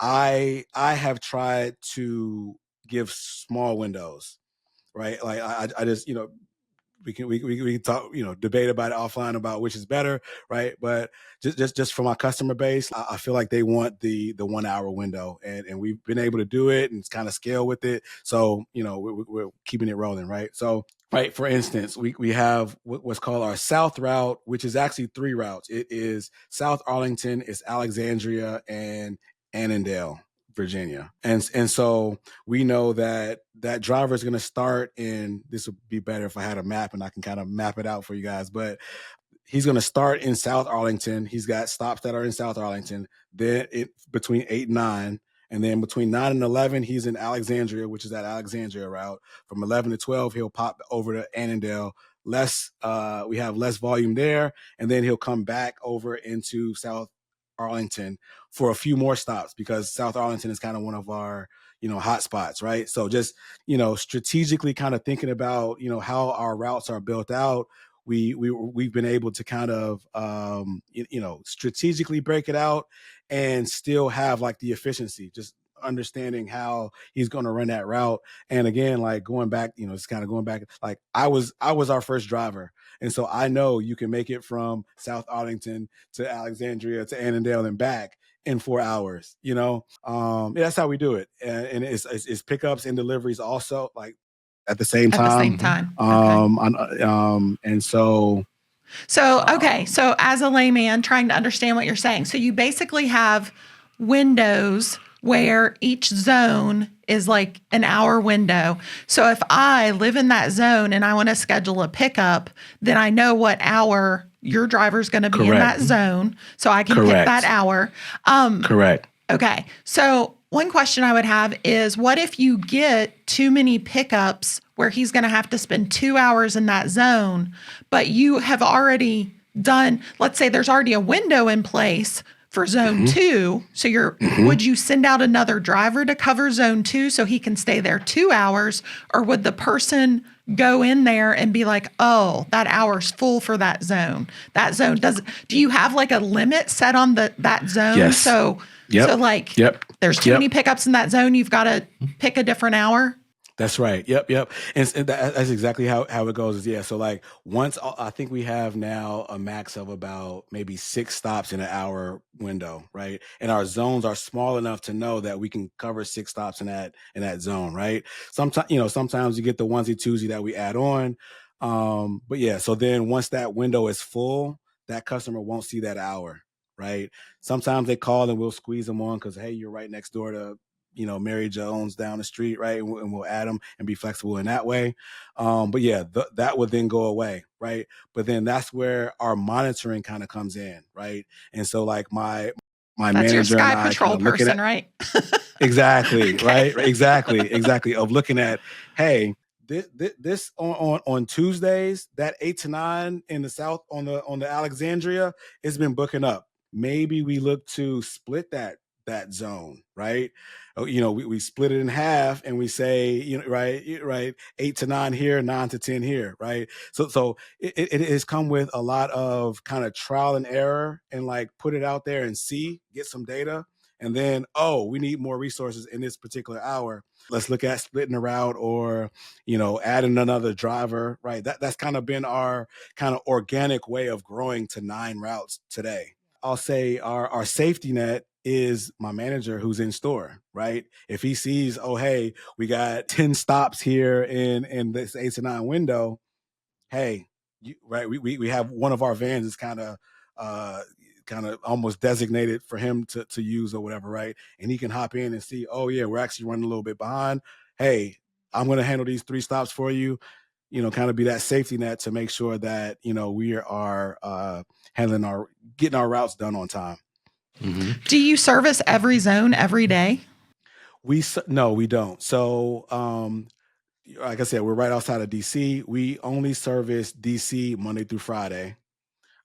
Speaker 3: I have tried to give small windows, right? Like I just, we can talk, debate about it offline about which is better, right? But just for my customer base, I feel like they want the 1 hour window, and we've been able to do it and kind of scale with it. So we're keeping it rolling, right? So right, for instance, we have what's called our South route, which is actually 3 routes. It is South Arlington, it's Alexandria, and Annandale, Virginia. And so we know that driver is going to start in, this would be better if I had a map and I can kind of map it out for you guys, but he's going to start in South Arlington. He's got stops that are in South Arlington, then between 8 and 9. And then between 9 and 11, he's in Alexandria, which is that Alexandria route. From 11 to 12, he'll pop over to Annandale. We have less volume there. And then he'll come back over into South Arlington for a few more stops, because South Arlington is kind of one of our, hot spots, right? So just, strategically kind of thinking about, how our routes are built out. We've been able to kind of, strategically break it out and still have like the efficiency, just understanding how he's going to run that route. And again, like going back, it's kind of going back, like I was our first driver. And so I know you can make it from South Arlington to Alexandria to Annandale and back in 4 hours, that's how we do it. And it's pickups and deliveries also, like at the same time.
Speaker 2: At the same time. Okay.
Speaker 3: And so.
Speaker 2: Okay. So as a layman trying to understand what you're saying, so you basically have windows where each zone is like an hour window. So if I live in that zone and I want to schedule a pickup, then I know what hour your driver's going to be in that zone. So I can pick that hour.
Speaker 3: Correct.
Speaker 2: Okay. So one question I would have is, what if you get too many pickups where he's going to have to spend 2 hours in that zone, but you have already done, let's say there's already a window in place for zone 2. So would you send out another driver to cover zone 2 so he can stay there 2 hours? Or would the person go in there and be like, oh, that hour's full for that zone? That zone do you have like a limit set on that zone?
Speaker 3: Yes.
Speaker 2: So there's too many pickups in that zone, you've got to pick a different hour?
Speaker 3: That's right. Yep. And that's exactly how it goes. Yeah. So like once, I think we have now a max of about maybe 6 stops in an hour window, right? And our zones are small enough to know that we can cover 6 stops in that zone, right? Sometimes you get the onesie twosie that we add on. But yeah, so then once that window is full, that customer won't see that hour, right? Sometimes they call and we'll squeeze them on because, hey, you're right next door to Mary Jones down the street, right? And we'll add them and be flexible in that way. But yeah, that would then go away, right? But then that's where our monitoring kind of comes in, right? And so like my
Speaker 2: that's
Speaker 3: manager
Speaker 2: your Sky
Speaker 3: and I
Speaker 2: Patrol person, right?
Speaker 3: Exactly, right? Exactly. Of looking at, hey, this on Tuesdays, that 8 to 9 in the South on the Alexandria, it's been booking up. Maybe we look to split that zone, right? We split it in half and we say, right, 8 to 9 here, 9 to 10 here, right? So it has come with a lot of kind of trial and error, and like put it out there and get some data, and then, we need more resources in this particular hour. Let's look at splitting the route or, adding another driver, right? That's kind of been our kind of organic way of growing to 9 routes today. I'll say our safety net is my manager who's in store, right? If he sees, oh, hey, we got 10 stops here in this 8 to 9 window, hey, right, we have one of our vans is kind of almost designated for him to use or whatever, right? And he can hop in and see, oh yeah, we're actually running a little bit behind. Hey, I'm going to handle these 3 stops for you, kind of be that safety net to make sure that, we are getting our routes done on time.
Speaker 1: Mm-hmm.
Speaker 2: Do you service every zone every day?
Speaker 3: No, we don't. So, like I said, we're right outside of DC. We only service DC Monday through Friday.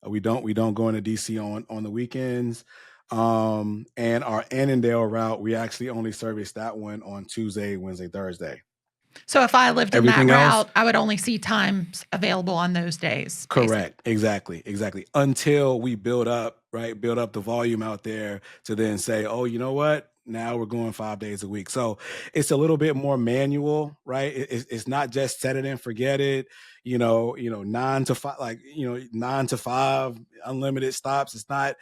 Speaker 3: We don't go into DC on the weekends. And our Annandale route, we actually only service that one on Tuesday, Wednesday, Thursday.
Speaker 2: So if I lived in
Speaker 3: Everything
Speaker 2: that
Speaker 3: else-
Speaker 2: route, I would only see times available on those days.
Speaker 3: Correct. Exactly. Until we build up the volume out there to then say, oh, you know what? Now we're going 5 days a week. So it's a little bit more manual, right? It's not just set it and forget it, 9 to 5, 9 to 5, unlimited stops. It's not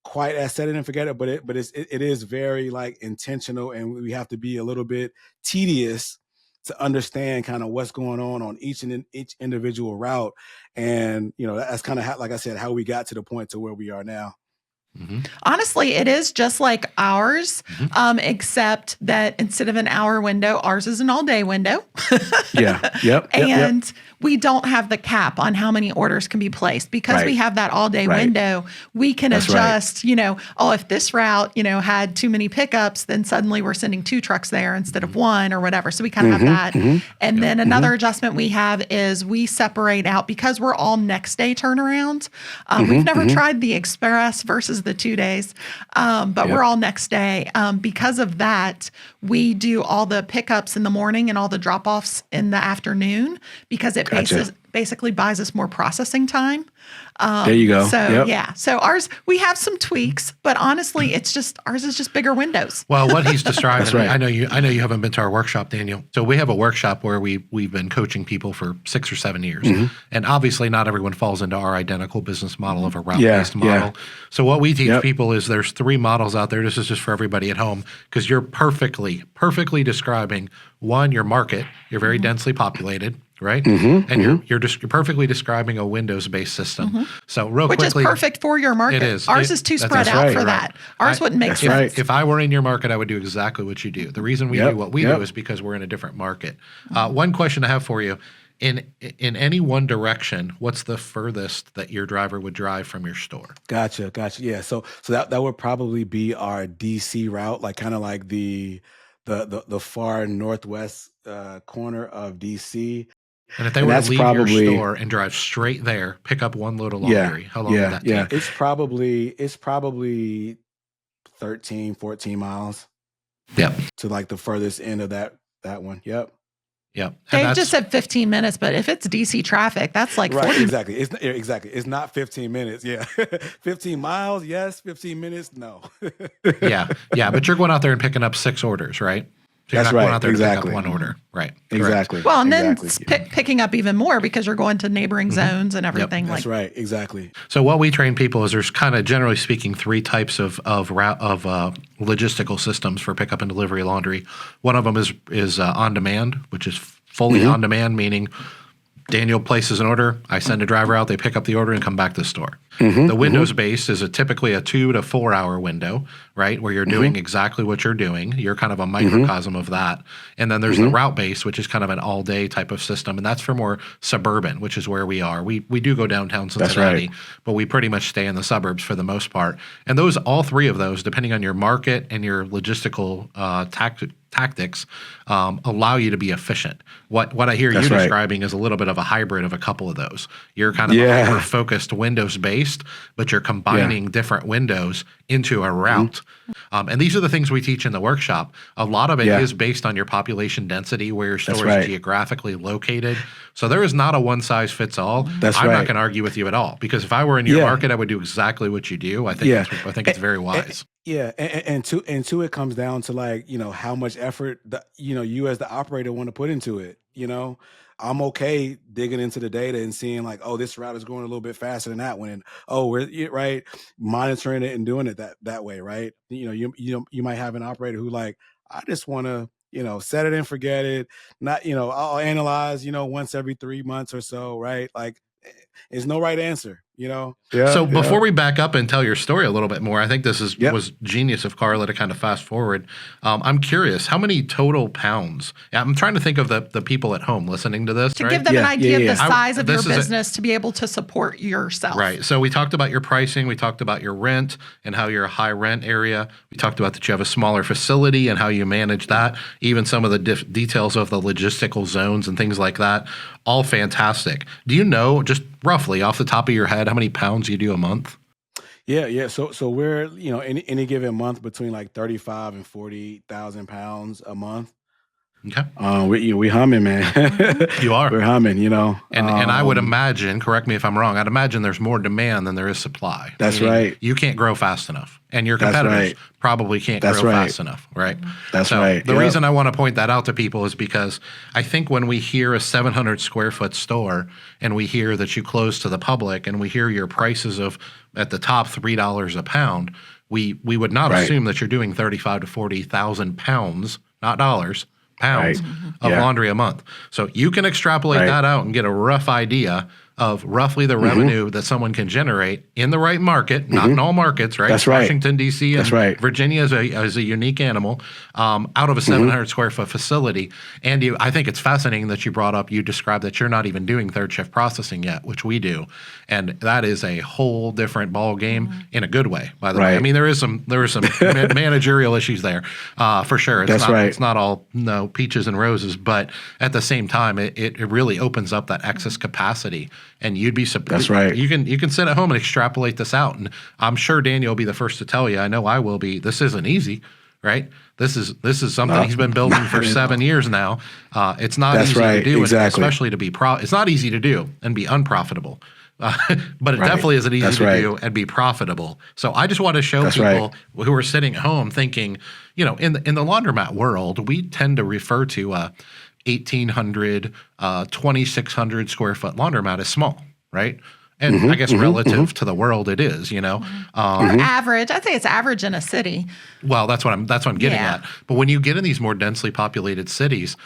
Speaker 3: quite as set it and forget it, but it is very intentional, and we have to be a little bit tedious to understand kind of what's going on each individual route. And, that's kind of like I said, how we got to the point to where we are now.
Speaker 1: Mm-hmm.
Speaker 2: Honestly, it is just like ours, except that instead of an hour window, ours is an all-day window.
Speaker 3: Yeah. Yep.
Speaker 2: And we don't have the cap on how many orders can be placed because we have that all-day window. We can adjust, if this route, had too many pickups, then suddenly we're sending 2 trucks there instead of 1 or whatever. So we kind of have that. And then another adjustment we have is we separate out because we're all next day turnaround. We've never tried the express versus the 2 days, but we're all next day. Because of that, we do all the pickups in the morning and all the drop-offs in the afternoon because it basically buys us more processing time.
Speaker 3: There you go.
Speaker 2: So so ours, we have some tweaks, but honestly, ours is just bigger windows.
Speaker 4: Well, what he's describing,
Speaker 3: right.
Speaker 4: I know you haven't been to our workshop, Daniel. So we have a workshop where we've been coaching people for 6 or 7 years, and obviously not everyone falls into our identical business model of a route-based model. So what we teach people is there's 3 models out there. This is just for everybody at home because you're perfectly describing your market. You're very densely populated. Right, and you're perfectly describing a Windows-based system. So
Speaker 2: Which
Speaker 4: quickly,
Speaker 2: is perfect for your market.
Speaker 4: It is.
Speaker 2: Ours is too spread out for that. Ours wouldn't make sense.
Speaker 4: If I were in your market, I would do exactly what you do. The reason we do what we do is because we're in a different market. One question I have for you: in any one direction, what's the furthest that your driver would drive from your store?
Speaker 3: Gotcha. Yeah. So that would probably be our DC route, kind of like the far northwest corner of DC.
Speaker 4: And if they were to leave your store and drive straight there, pick up 1 load of laundry, how long would that take?
Speaker 3: It's probably 13, 14 miles.
Speaker 4: Yep.
Speaker 3: To the furthest end of that one. Yep.
Speaker 2: Dave just said 15 minutes, but if it's DC traffic, that's like 40.
Speaker 3: Exactly. It's not 15 minutes. Yeah. 15 miles. Yes. 15 minutes. No.
Speaker 4: Yeah. But you're going out there and picking up 6 orders, right? So you're
Speaker 3: That's
Speaker 4: not going
Speaker 3: right.
Speaker 4: out there to pick
Speaker 3: Exactly.
Speaker 4: up 1 order. Right. Correct.
Speaker 3: Exactly.
Speaker 2: Well, and then
Speaker 3: Exactly.
Speaker 2: picking up even more because you're going to neighboring zones and everything.
Speaker 3: That's right. Exactly.
Speaker 4: So what we train people is there's kind of generally speaking 3 types of logistical systems for pickup and delivery laundry. One of them is on demand, which is fully on demand, meaning Daniel places an order, I send a driver out, they pick up the order and come back to the store. The Windows-based is typically a 2 to 4 hour window, right, where you're doing exactly what you're doing. You're kind of a microcosm of that. And then there's the route-based, which is kind of an all-day type of system, and that's for more suburban, which is where we are. We do go downtown Cincinnati, but we pretty much stay in the suburbs for the most part. And all 3 of those, depending on your market and your logistical tactics, allow you to be efficient. What I hear you describing is a little bit of a hybrid of a couple of those. You're kind of a hyper-focused Windows-based, but you're combining different windows into a route. And these are the things we teach in the workshop. A lot of it is based on your population density, where your store is geographically located. So there is not a one-size-fits-all. I'm not going to argue with you at all, because if I were in your market, I would do exactly what you do. I think it's very wise.
Speaker 3: And two, it comes down to how much effort you as the operator want to put into it. I'm okay digging into the data and seeing like, oh, this route is going a little bit faster than that one. And oh, we're right, monitoring it and doing it that way, right? You might have an operator who like, I just want to, set it and forget it. Not, I'll analyze, once every 3 months or so, right? Like, there's no right answer, Yeah.
Speaker 4: So before we back up and tell your story a little bit more, I think this
Speaker 3: Yep.
Speaker 4: was genius of Carla to kind of fast forward. I'm curious, how many total pounds? I'm trying to think of the people at home listening to this,
Speaker 2: To
Speaker 4: right?
Speaker 2: give them an
Speaker 3: Yeah,
Speaker 2: idea
Speaker 3: yeah,
Speaker 2: of the
Speaker 3: yeah.
Speaker 2: size of your
Speaker 4: This is a-
Speaker 2: business to be able to support yourself.
Speaker 4: Right. So we talked about your pricing. We talked about your rent and how you're a high rent area. We talked about that you have a smaller facility and how you manage that. Even some of the details of the logistical zones and things like that. All fantastic. Do you know, just roughly off the top of your head, how many pounds you do a month?
Speaker 3: Yeah. So we're, any given month between like 35 and 40,000 pounds a month.
Speaker 4: Okay.
Speaker 3: We humming, man.
Speaker 4: You are.
Speaker 3: We're humming,
Speaker 4: And I would imagine, correct me if I'm wrong, I'd imagine there's more demand than there is supply.
Speaker 3: That's
Speaker 4: Meaning
Speaker 3: right.
Speaker 4: You can't grow fast enough. And your
Speaker 3: That's
Speaker 4: competitors
Speaker 3: right.
Speaker 4: probably can't
Speaker 3: That's
Speaker 4: grow
Speaker 3: right.
Speaker 4: fast enough, right?
Speaker 3: That's
Speaker 4: So
Speaker 3: right.
Speaker 4: The
Speaker 3: Yep.
Speaker 4: reason I want to point that out to people is because I think when we hear a 700 square foot store and we hear that you close to the public and we hear your prices of at the top $3 a pound, we would not
Speaker 3: Right.
Speaker 4: assume that you're doing 35 to 40,000 pounds, not dollars, pounds
Speaker 3: Right.
Speaker 4: of
Speaker 3: Yeah.
Speaker 4: laundry a month. So you can extrapolate
Speaker 3: Right.
Speaker 4: that out and get a rough idea of roughly the revenue that someone can generate in the right market, not in all markets, right?
Speaker 3: That's right.
Speaker 4: Washington, D.C. and
Speaker 3: That's right.
Speaker 4: Virginia is a unique animal out of a 700 square foot facility. And I think it's fascinating that you described that you're not even doing third shift processing yet, which we do. And that is a whole different ball game in a good way, by the way. I
Speaker 3: Right.
Speaker 4: mean, there is some managerial issues there for sure. It's not all peaches and roses, but at the same time, it really opens up that excess capacity. And you'd be surprised.
Speaker 3: That's right.
Speaker 4: You can sit at home and extrapolate this out. And I'm sure Daniel will be the first to tell you. I know I will be. This isn't easy, right? This is something he's been building for 7 years now. It's not
Speaker 3: That's
Speaker 4: easy
Speaker 3: right.
Speaker 4: to do,
Speaker 3: Exactly.
Speaker 4: and especially to be it's not easy to do and be unprofitable. But it
Speaker 3: Right.
Speaker 4: definitely isn't easy
Speaker 3: That's
Speaker 4: to
Speaker 3: right.
Speaker 4: do and be profitable. So I just want to show
Speaker 3: That's
Speaker 4: people who are sitting at home thinking, in the laundromat world, we tend to refer to 1,800, 2,600 square foot laundromat as small, right? And I guess relative to the world, it is,
Speaker 2: Or average. I'd say it's average in a city.
Speaker 4: Well, that's what I'm getting
Speaker 2: Yeah.
Speaker 4: at. But when you get in these more densely populated cities,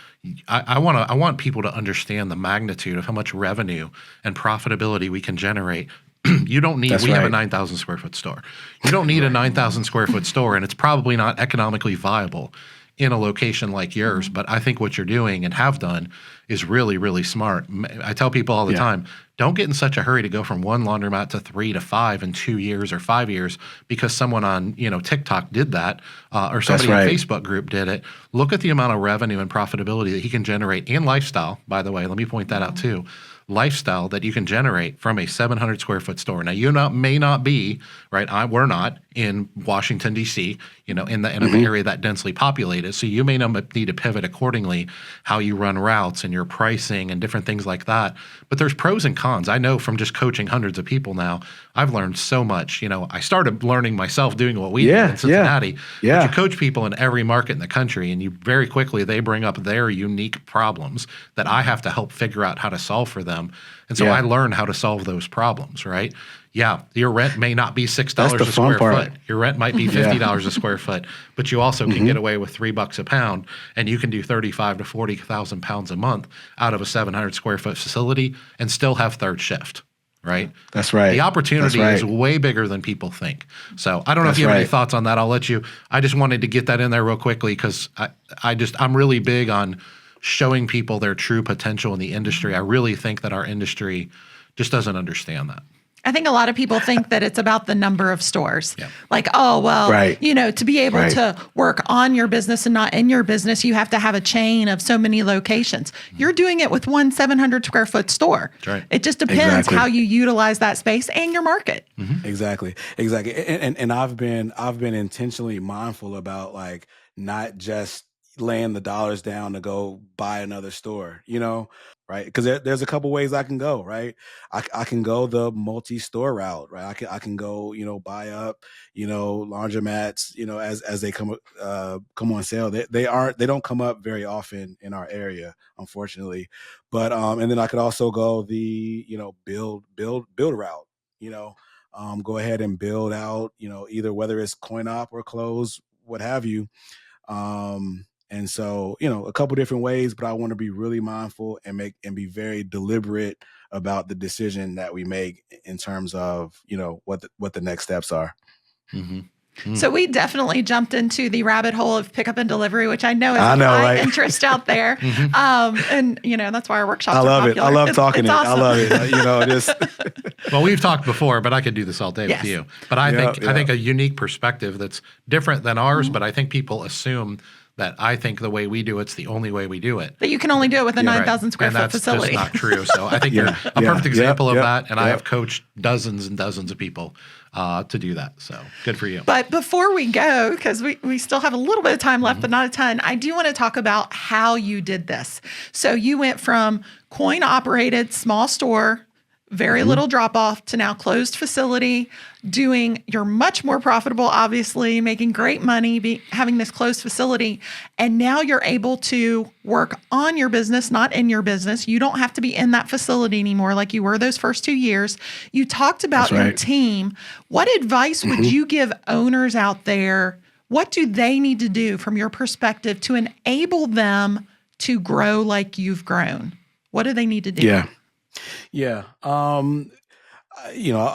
Speaker 4: I want people to understand the magnitude of how much revenue and profitability we can generate. You don't need.
Speaker 3: That's
Speaker 4: We have a
Speaker 3: right.
Speaker 4: 9,000 square foot store. You don't need a 9,000 square foot store, and it's probably not economically viable in a location like yours. But I think what you're doing and have done is really, really smart. I tell people all the time, don't get in such a hurry to go from one laundromat to 3 to 5 in 2 years or 5 years because someone on TikTok did that or somebody
Speaker 3: right.
Speaker 4: in a Facebook group did it. Look at the amount of revenue and profitability that he can generate and lifestyle. By the way, let me point that out too. Lifestyle that you can generate from a 700 square foot store. Now, may not be, right? We're not in Washington, D.C., in an area that densely populated. So you may not need to pivot accordingly how you run routes and your pricing and different things like that. But there's pros and cons. I know from just coaching hundreds of people now, I've learned so much. I started learning myself doing what we did in Cincinnati.
Speaker 3: Yeah.
Speaker 4: But you coach people in every market in the country, and you very quickly, they bring up their unique problems that I have to help figure out how to solve for them. And so I learn how to solve those problems, right? Yeah, your rent may not be $6
Speaker 3: That's the
Speaker 4: a
Speaker 3: fun
Speaker 4: square
Speaker 3: part.
Speaker 4: foot. Your rent might be $50 a square foot, but you also can get away with $3 a pound, and you can do 35 to 40,000 pounds a month out of a 700 square foot facility and still have third shift, right?
Speaker 3: That's right.
Speaker 4: The opportunity
Speaker 3: That's
Speaker 4: is
Speaker 3: right.
Speaker 4: way bigger than people think. So I don't know if
Speaker 3: That's
Speaker 4: you have any
Speaker 3: right.
Speaker 4: thoughts on that. I'll let you. I just wanted to get that in there real quickly because I'm really big on showing people their true potential in the industry. I really think that our industry just doesn't understand that.
Speaker 2: I think a lot of people think that it's about the number of stores.
Speaker 4: Yeah.
Speaker 2: Like, oh, well,
Speaker 3: Right.
Speaker 2: to be able
Speaker 3: Right.
Speaker 2: to work on your business and not in your business, you have to have a chain of so many locations. You're doing it with one 700 square foot store.
Speaker 4: That's right.
Speaker 2: It just depends
Speaker 3: Exactly.
Speaker 2: how you utilize that space and your market.
Speaker 3: Exactly. And I've been intentionally mindful about like not just laying the dollars down to go buy another store, right? Because there's a couple ways I can go, right? I can go the multi-store route, right? I can go, buy up, laundromats, as they come on sale. They don't come up very often in our area, unfortunately. But and then I could also go the build route, go ahead and build out, either whether it's coin op or close, what have you. And so, a couple different ways, but I want to be really mindful and be very deliberate about the decision that we make in terms of, what the next steps are.
Speaker 1: Mm-hmm.
Speaker 2: So we definitely jumped into the rabbit hole of pickup and delivery, which I know is high interest out there. And that's why our workshops are popular.
Speaker 3: I love talking it.
Speaker 2: Awesome.
Speaker 3: I love it.
Speaker 4: Well, we've talked before, but I could do this all day with you. But I think a unique perspective that's different than ours, but I think people assume that I think the way we do it's the only way we do it.
Speaker 2: That you can only do it with a 9,000 square foot facility.
Speaker 4: That's just not true. So I think you're a perfect example of that. And I have coached dozens and dozens of people to do that. So good for you.
Speaker 2: But before we go, because we still have a little bit of time left, but not a ton, I do want to talk about how you did this. So you went from coin operated small store, very little drop off, to now closed facility, you're much more profitable, obviously, making great money, having this closed facility. And now you're able to work on your business, not in your business. You don't have to be in that facility anymore like you were those first 2 years. You talked about your team. What advice would you give owners out there? What do they need to do from your perspective to enable them to grow like you've grown? What do they need to do?
Speaker 3: Yeah. I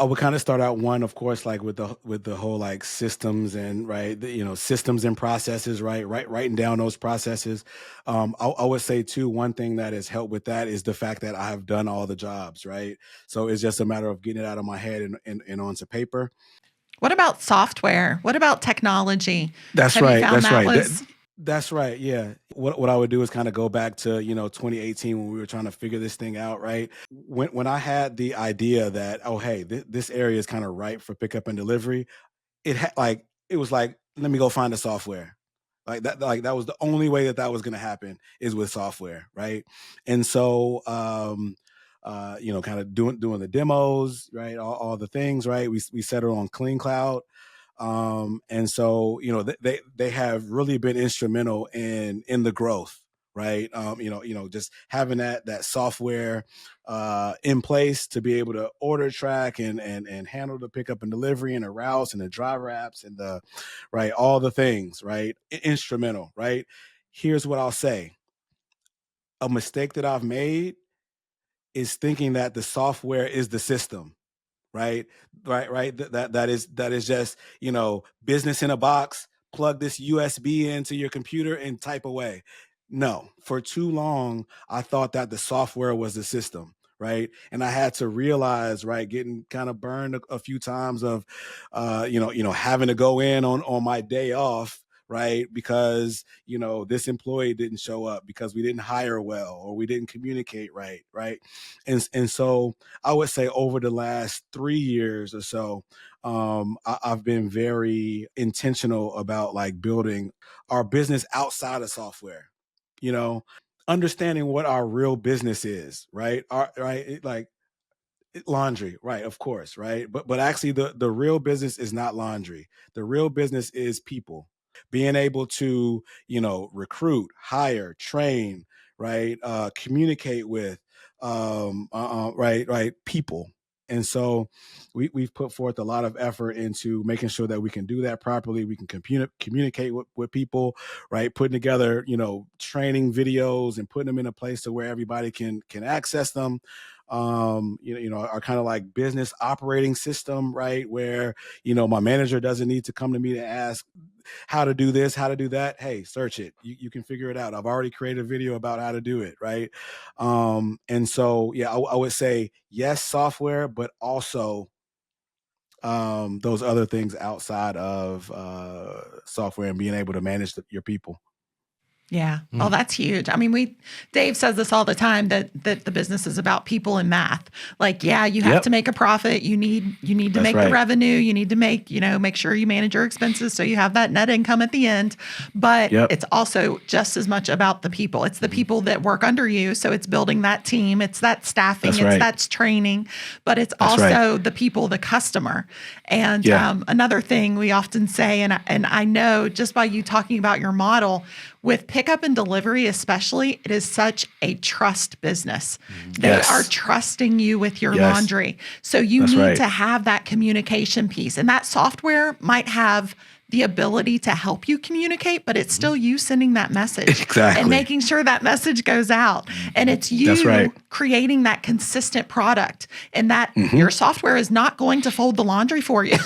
Speaker 3: would kind of start out of course, like with the whole like systems and systems and processes, right? Writing down those processes. I would say too, one thing that has helped with that is the fact that I have done all the jobs, right? So it's just a matter of getting it out of my head and onto paper.
Speaker 2: What about software? What about technology?
Speaker 3: That's right. That's right. Yeah. What I would do is kind of go back to, 2018 when we were trying to figure this thing out, right? When I had the idea that, oh, hey, this area is kind of ripe for pickup and delivery, it was like, let me go find the software. That was the only way that was going to happen is with software, right? And so, kind of doing the demos, right? All the things, right? We settled on Clean Cloud. And so, they have really been instrumental in the growth, right? Just having that software in place to be able to order, track, and handle the pickup and delivery and the routes and the driver apps and all the things, right? Instrumental, right? Here's what I'll say. A mistake that I've made is thinking that the software is the system. Right. That is just, business in a box, plug this USB into your computer and type away. No, for too long, I thought that the software was the system. Right. And I had to realize, getting kind of burned a few times of, having to go in on my day off, right? Because, this employee didn't show up because we didn't hire well or we didn't communicate right. Right. And so I would say over the last 3 years or so, I've been very intentional about building our business outside of software, understanding what our real business is, right? Laundry, right? Of course, right? But actually the real business is not laundry. The real business is people. Being able to, recruit, hire, train, right? Communicate with, people. And so we've put forth a lot of effort into making sure that we can do that properly. We can communicate with people, right? Putting together, training videos and putting them in a place to where everybody can access them. Our kind of like business operating system, right? Where, my manager doesn't need to come to me to ask how to do this, how to do that. Hey, search it. You can figure it out. I've already created a video about how to do it, right? And so, I would say yes, software, but also those other things outside of software and being able to manage your people.
Speaker 2: Yeah. Oh, that's huge. I mean, Dave says this all the time that the business is about people and math. Like, yeah, you have to make a profit. You need to make the revenue. You need to make sure you manage your expenses so you have that net income at the end. But it's also just as much about the people. It's the people that work under you. So it's building that team. It's that staffing. That's training. But it's also the people, the customer. And another thing we often say, and I know just by you talking about your model, with pickup and delivery especially, it is such a trust business. They are trusting you with your laundry. So you need to have that communication piece. And that software might have the ability to help you communicate, but it's still you sending that message and making sure that message goes out. And it's you creating that consistent product, and that your software is not going to fold the laundry for you.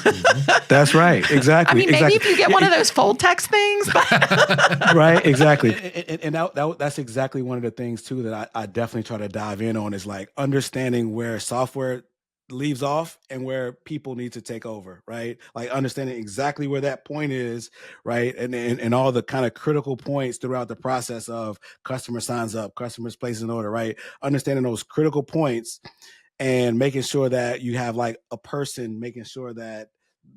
Speaker 3: That's right. Exactly.
Speaker 2: I mean, maybe if you get one of those fold text things. But
Speaker 3: right. Exactly. And that's exactly one of the things too that I definitely try to dive in on, is like understanding where software leaves off and where people need to take over, right? Like understanding exactly where that point is, right? And all the kind of critical points throughout the process of customer signs up, customers places an order, right? Understanding those critical points and making sure that you have like a person making sure that,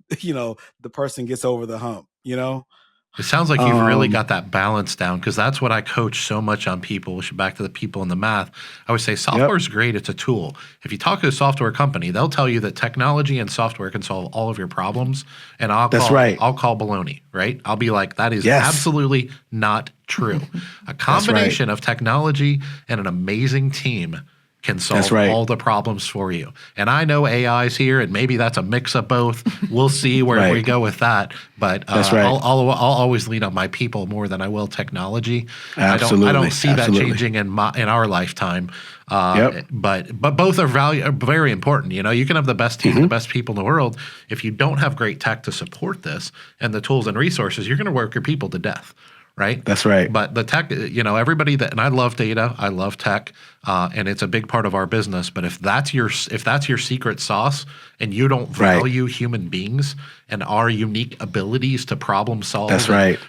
Speaker 3: the person gets over the hump,
Speaker 4: It sounds like you've really got that balance down, because that's what I coach so much on people. Back to the people and the math. I would say software is great. It's a tool. If you talk to a software company, they'll tell you that technology and software can solve all of your problems. And I'll call baloney, right? I'll be like, that is absolutely not true. A combination of technology and an amazing team can solve all the problems for you. And I know AI's here, and maybe that's a mix of both. We'll see where we go with that. But I'll always lean on my people more than I will technology.
Speaker 3: Absolutely.
Speaker 4: I don't see that changing in our lifetime. But both are very important. You can have the best team, the best people in the world. If you don't have great tech to support this and the tools and resources, you're going to work your people to death. Right?
Speaker 3: That's right.
Speaker 4: But the tech, everybody and I love data, I love tech, and it's a big part of our business. But if that's your secret sauce, and you don't value human beings and our unique abilities to problem solve,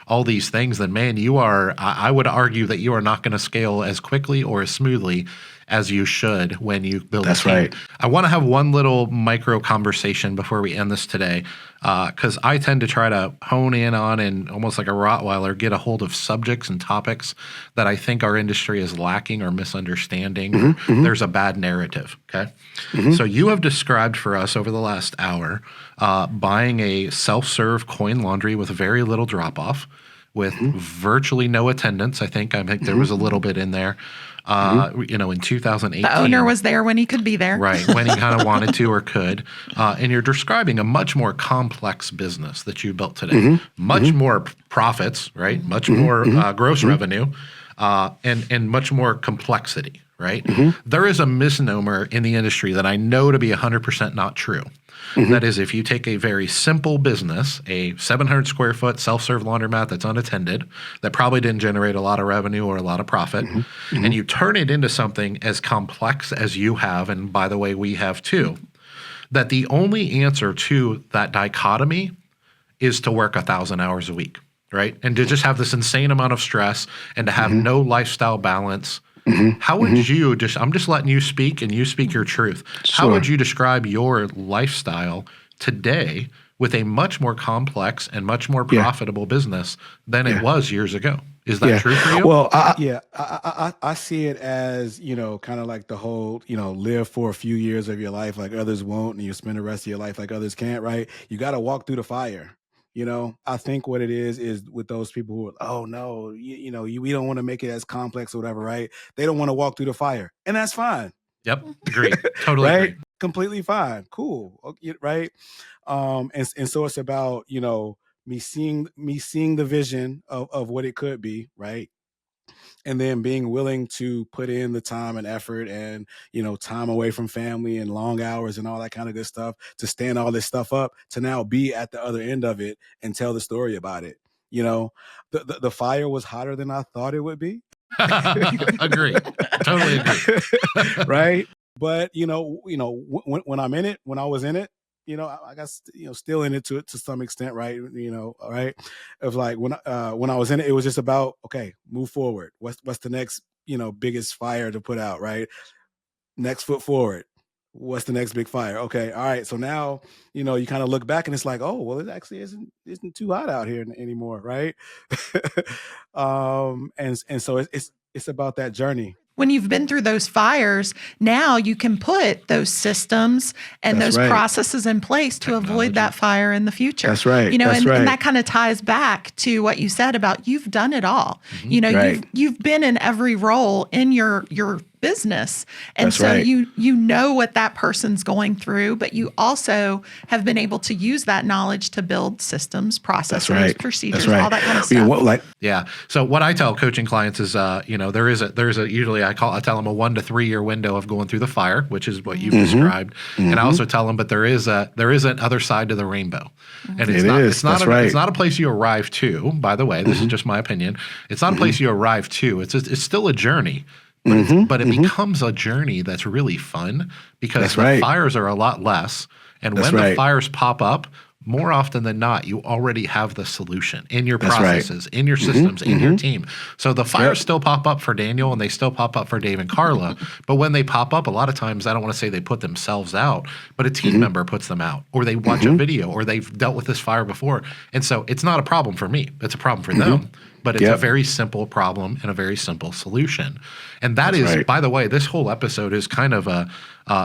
Speaker 4: all these things, then man, I would argue that you are not going to scale as quickly or as smoothly as you should when you build a team. I want to have one little micro conversation before we end this today, because I tend to try to hone in on, and almost like a Rottweiler, get a hold of subjects and topics that I think our industry is lacking or misunderstanding. There's a bad narrative, okay? So you have described for us over the last hour buying a self-serve coin laundry with very little drop-off, with virtually no attendance. I think there was a little bit in there. In 2018.
Speaker 2: The owner was there when he could be there.
Speaker 4: Right, when he kind of wanted to or could. And you're describing a much more complex business that you built today. Much more profits, right? Much more gross revenue, and much more complexity, right? There is a misnomer in the industry that I know to be 100% not true. That is, if you take a very simple business, a 700 square foot self-serve laundromat that's unattended, that probably didn't generate a lot of revenue or a lot of profit, and you turn it into something as complex as you have, and by the way, we have too, that the only answer to that dichotomy is to work 1,000 hours a week, right? And to just have this insane amount of stress and to have no lifestyle balance. How would you I'm just letting you speak, and you speak your truth. How would you describe your lifestyle today with a much more complex and much more profitable business than it was years ago? Is that true for you?
Speaker 3: Well, I see it as, kind of like the whole, live for a few years of your life like others won't, and you spend the rest of your life like others can't, right? You got to walk through the fire. I think what it is with those people who are, oh no, we don't want to make it as complex or whatever, right? They don't want to walk through the fire, and that's fine.
Speaker 4: Yep, agree, totally
Speaker 3: right?
Speaker 4: agree.
Speaker 3: Completely fine, cool, okay, right? And so it's about me seeing the vision of what it could be, right? And then being willing to put in the time and effort and, time away from family and long hours and all that kind of good stuff to stand all this stuff up, to now be at the other end of it and tell the story about it. The fire was hotter than I thought it would be.
Speaker 4: Agree. Totally agree.
Speaker 3: Right. But, when I'm in it, when I was in it, I got still in it to some extent, right? All right. Of like when I was in it, it was just about, okay, move forward. What's the next biggest fire to put out, right? Next foot forward. What's the next big fire? Okay, all right. So now you kind of look back and it's like, oh well, it actually isn't too hot out here anymore, right? And so it's about that journey.
Speaker 2: When you've been through those fires, now you can put those systems and
Speaker 3: That's
Speaker 2: those
Speaker 3: right.
Speaker 2: processes in place to avoid that fire in the future.
Speaker 3: That's right.
Speaker 2: And
Speaker 3: right.
Speaker 2: that kind of ties back to what you said about you've done it all.
Speaker 3: Right.
Speaker 2: You've been in every role in your business. And
Speaker 3: That's
Speaker 2: so
Speaker 3: right.
Speaker 2: you know what that person's going through, but you also have been able to use that knowledge to build systems, processes,
Speaker 3: right.
Speaker 2: procedures,
Speaker 3: That's right.
Speaker 2: all that kind of stuff.
Speaker 4: Yeah. So what I tell coaching clients is, there is a usually I tell them a 1 to 3 year window of going through the fire, which is what you've described, and I also tell them, but there is an other side to the rainbow, and it's not a place you arrive to. By the way, this is just my opinion. It's not a place you arrive to. It's still a journey. But it becomes a journey that's really fun because the fires are a lot less. And when the fires pop up, more often than not, you already have the solution in your processes, in your systems, in your team. So the fires still pop up for Daniel and they still pop up for Dave and Carla. But when they pop up, a lot of times, I don't want to say they put themselves out, but a team member puts them out, or they watch a video, or they've dealt with this fire before. And so it's not a problem for me. It's a problem for them. But it's a very simple problem and a very simple solution. And that is, by the way, this whole episode is kind of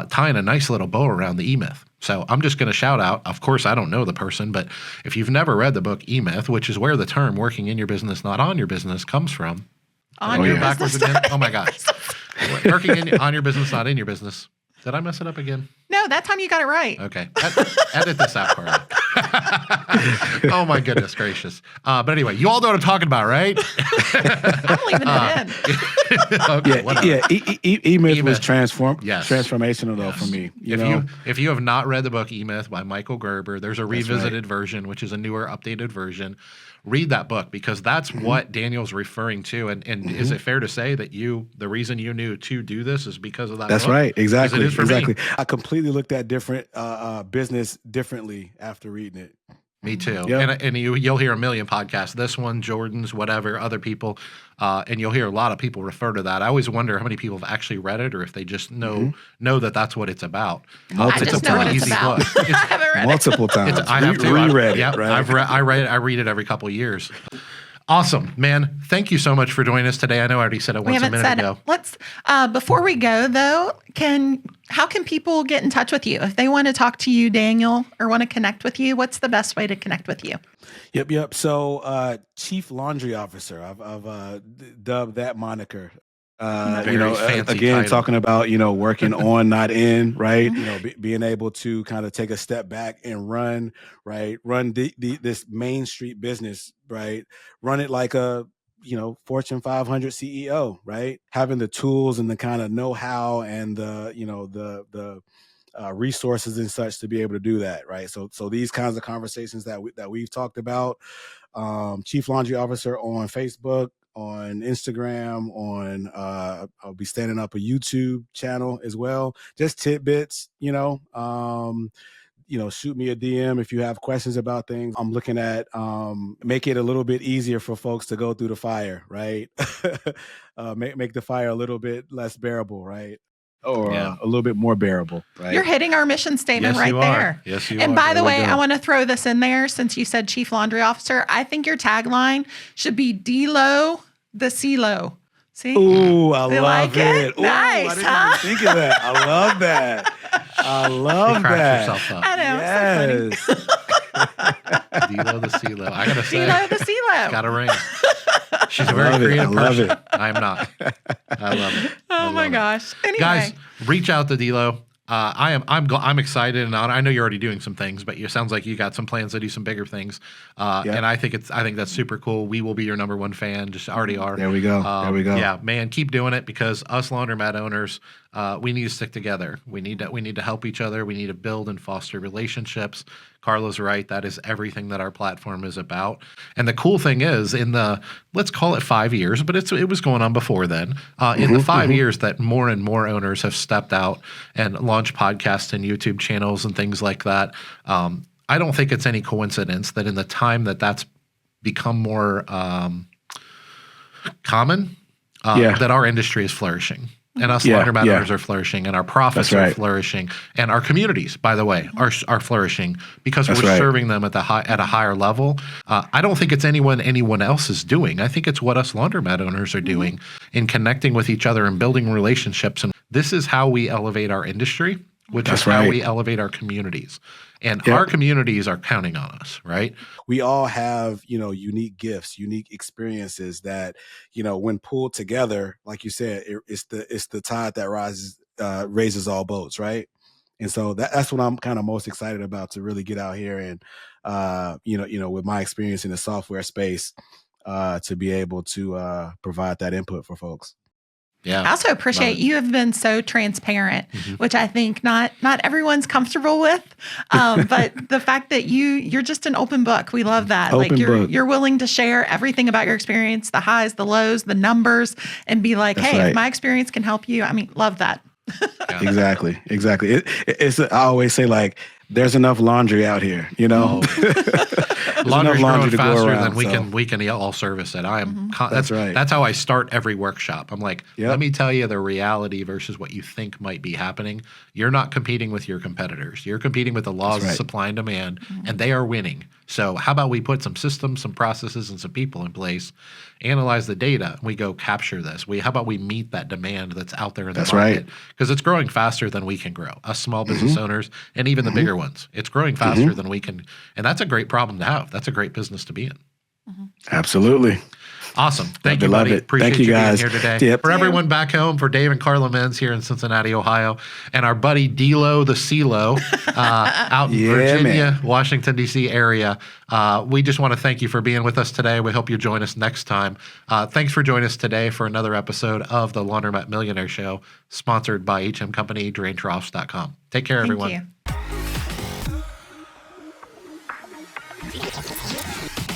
Speaker 4: tying a nice little bow around the E-Myth. So I'm just going to shout out, of course, I don't know the person, but if you've never read the book E-Myth, which is where the term working in your business, not on your business comes from.
Speaker 2: On your
Speaker 4: backwards
Speaker 2: business,
Speaker 4: again? Oh my gosh. Working on your business, not in your business. Did I mess it up again?
Speaker 2: No, that time you got it right.
Speaker 4: Okay. Edit this out, Carla. Oh, my goodness gracious. But anyway, you all know what I'm talking about, right?
Speaker 2: I'm leaving it in.
Speaker 4: Okay, whatever.
Speaker 3: E-Myth was transformational, though,
Speaker 4: Yes.
Speaker 3: for me.
Speaker 4: If you have not read the book E-Myth by Michael Gerber, there's a revisited version, which is a newer, updated version. Read that book because that's what Daniel's referring to. And is it fair to say that the reason you knew to do this is because of that
Speaker 3: That's
Speaker 4: book?
Speaker 3: right. Exactly.
Speaker 4: It is for me.
Speaker 3: I completely looked at different business differently after reading it.
Speaker 4: Me too.
Speaker 3: Yep.
Speaker 4: And you'll hear a million podcasts, this one, Jordan's, whatever, other people, and you'll hear a lot of people refer to that. I always wonder how many people have actually read it or if they just know that that's what it's about.
Speaker 2: I just know what it's about. I haven't read
Speaker 3: Multiple times.
Speaker 4: I have to
Speaker 3: reread it.
Speaker 4: Yeah,
Speaker 3: Right?
Speaker 4: I read it every couple of years. Awesome, man. Thank you so much for joining us today. I know I already said it once a minute ago.
Speaker 2: Let's before we go though, how can people get in touch with you if they want to talk to you, Daniel, or want to connect with you? What's the best way to connect with you?
Speaker 3: Yep. So, Chief Laundry Officer, I've dubbed that moniker.
Speaker 4: Very fancy
Speaker 3: again,
Speaker 4: title.
Speaker 3: talking about, working on, not in, right? Being able to kind of take a step back and run this Main Street business, right? Run it like a, Fortune 500 CEO, right? Having the tools and the kind of know-how and the resources and such to be able to do that, right? So these kinds of conversations that we've talked about, Chief Laundry Officer on Facebook, on Instagram, I'll be standing up a YouTube channel as well. Just tidbits, shoot me a DM if you have questions about things. I'm looking at make it a little bit easier for folks to go through the fire, right? Make the fire a little bit less bearable, right? Or a little bit more bearable, right?
Speaker 2: You're hitting our mission statement right there.
Speaker 4: Yes, you are.
Speaker 2: And by the way,
Speaker 3: go.
Speaker 2: I want to throw this in there since you said Chief Laundry Officer. I think your tagline should be D-Lo the C-Lo. See?
Speaker 3: Ooh, I
Speaker 2: You
Speaker 3: love
Speaker 2: like it?
Speaker 3: Ooh,
Speaker 2: Nice,
Speaker 3: I didn't
Speaker 2: huh?
Speaker 3: even think of that. I love that. I love
Speaker 4: Crack
Speaker 3: that.
Speaker 4: yourself up.
Speaker 2: I know. So funny.
Speaker 4: D-Lo the C-Lo. I gotta say,
Speaker 2: D-Lo the C-Lo.
Speaker 4: got a ring. She's a
Speaker 3: I
Speaker 4: very
Speaker 3: love it.
Speaker 4: creative
Speaker 3: I love
Speaker 4: person.
Speaker 3: it.
Speaker 4: I'm not. I love it.
Speaker 2: Oh my gosh. Anyway.
Speaker 4: Guys, reach out to D-Lo. I'm excited, and I know you're already doing some things, but it sounds like you got some plans to do some bigger things. And I think that's super cool. We will be your number one fan. Just already are.
Speaker 3: There we go.
Speaker 4: Yeah, man, keep doing it because us laundromat owners, we need to stick together. We need to help each other. We need to build and foster relationships. Carla's right. That is everything that our platform is about. And the cool thing is, in the, let's call it 5 years, but it was going on before then. In the 5 years that more and more owners have stepped out and launched podcasts and YouTube channels and things like that, I don't think it's any coincidence that in the time that that's become more common, that our industry is flourishing. And us laundromat owners are flourishing, and our profits are flourishing, and our communities, by the way, are flourishing because we're serving them at a higher level. I don't think it's anyone else is doing. I think it's what us laundromat owners are doing in connecting with each other and building relationships. And this is how we elevate our industry, which is how we elevate our communities. And our communities are counting on us, right?
Speaker 3: We all have, unique gifts, unique experiences that, when pulled together, like you said, it's the tide that raises all boats, right? And so that's what I'm kind of most excited about, to really get out here and, with my experience in the software space, to be able to provide that input for folks.
Speaker 4: Yeah.
Speaker 2: I also appreciate you have been so transparent, which I think not everyone's comfortable with. But the fact that you're just an open book, we love that. You're willing to share everything about your experience, the highs, the lows, the numbers, and be like, if my experience can help you, love that.
Speaker 3: Exactly. It's I always say, like, there's enough laundry out here,
Speaker 4: Laundry's growing faster than we can all service it. That's right. That's how I start every workshop. I'm like, let me tell you the reality versus what you think might be happening. You're not competing with your competitors. You're competing with the laws of supply and demand, and they are winning. So how about we put some systems, some processes, and some people in place, analyze the data, and we go capture this. How about we meet that demand that's out there in the market? Because it's growing faster than we can grow. Us small business owners, and even the bigger ones. It's growing faster than we can. And that's a great problem to have. That's a great business to be in.
Speaker 3: Absolutely.
Speaker 4: Awesome. Thank you, buddy. Appreciate you guys being here today.
Speaker 3: Yep.
Speaker 4: For everyone back home, for Dave and Carla Menz here in Cincinnati, Ohio, and our buddy D-Lo the CeeLo out in Virginia, Washington, D.C. area, we just want to thank you for being with us today. We hope you join us next time. Thanks for joining us today for another episode of the Laundromat Millionaire Show, sponsored by HM Company, DrainTroughs.com. Take care, everyone.
Speaker 2: Thank you.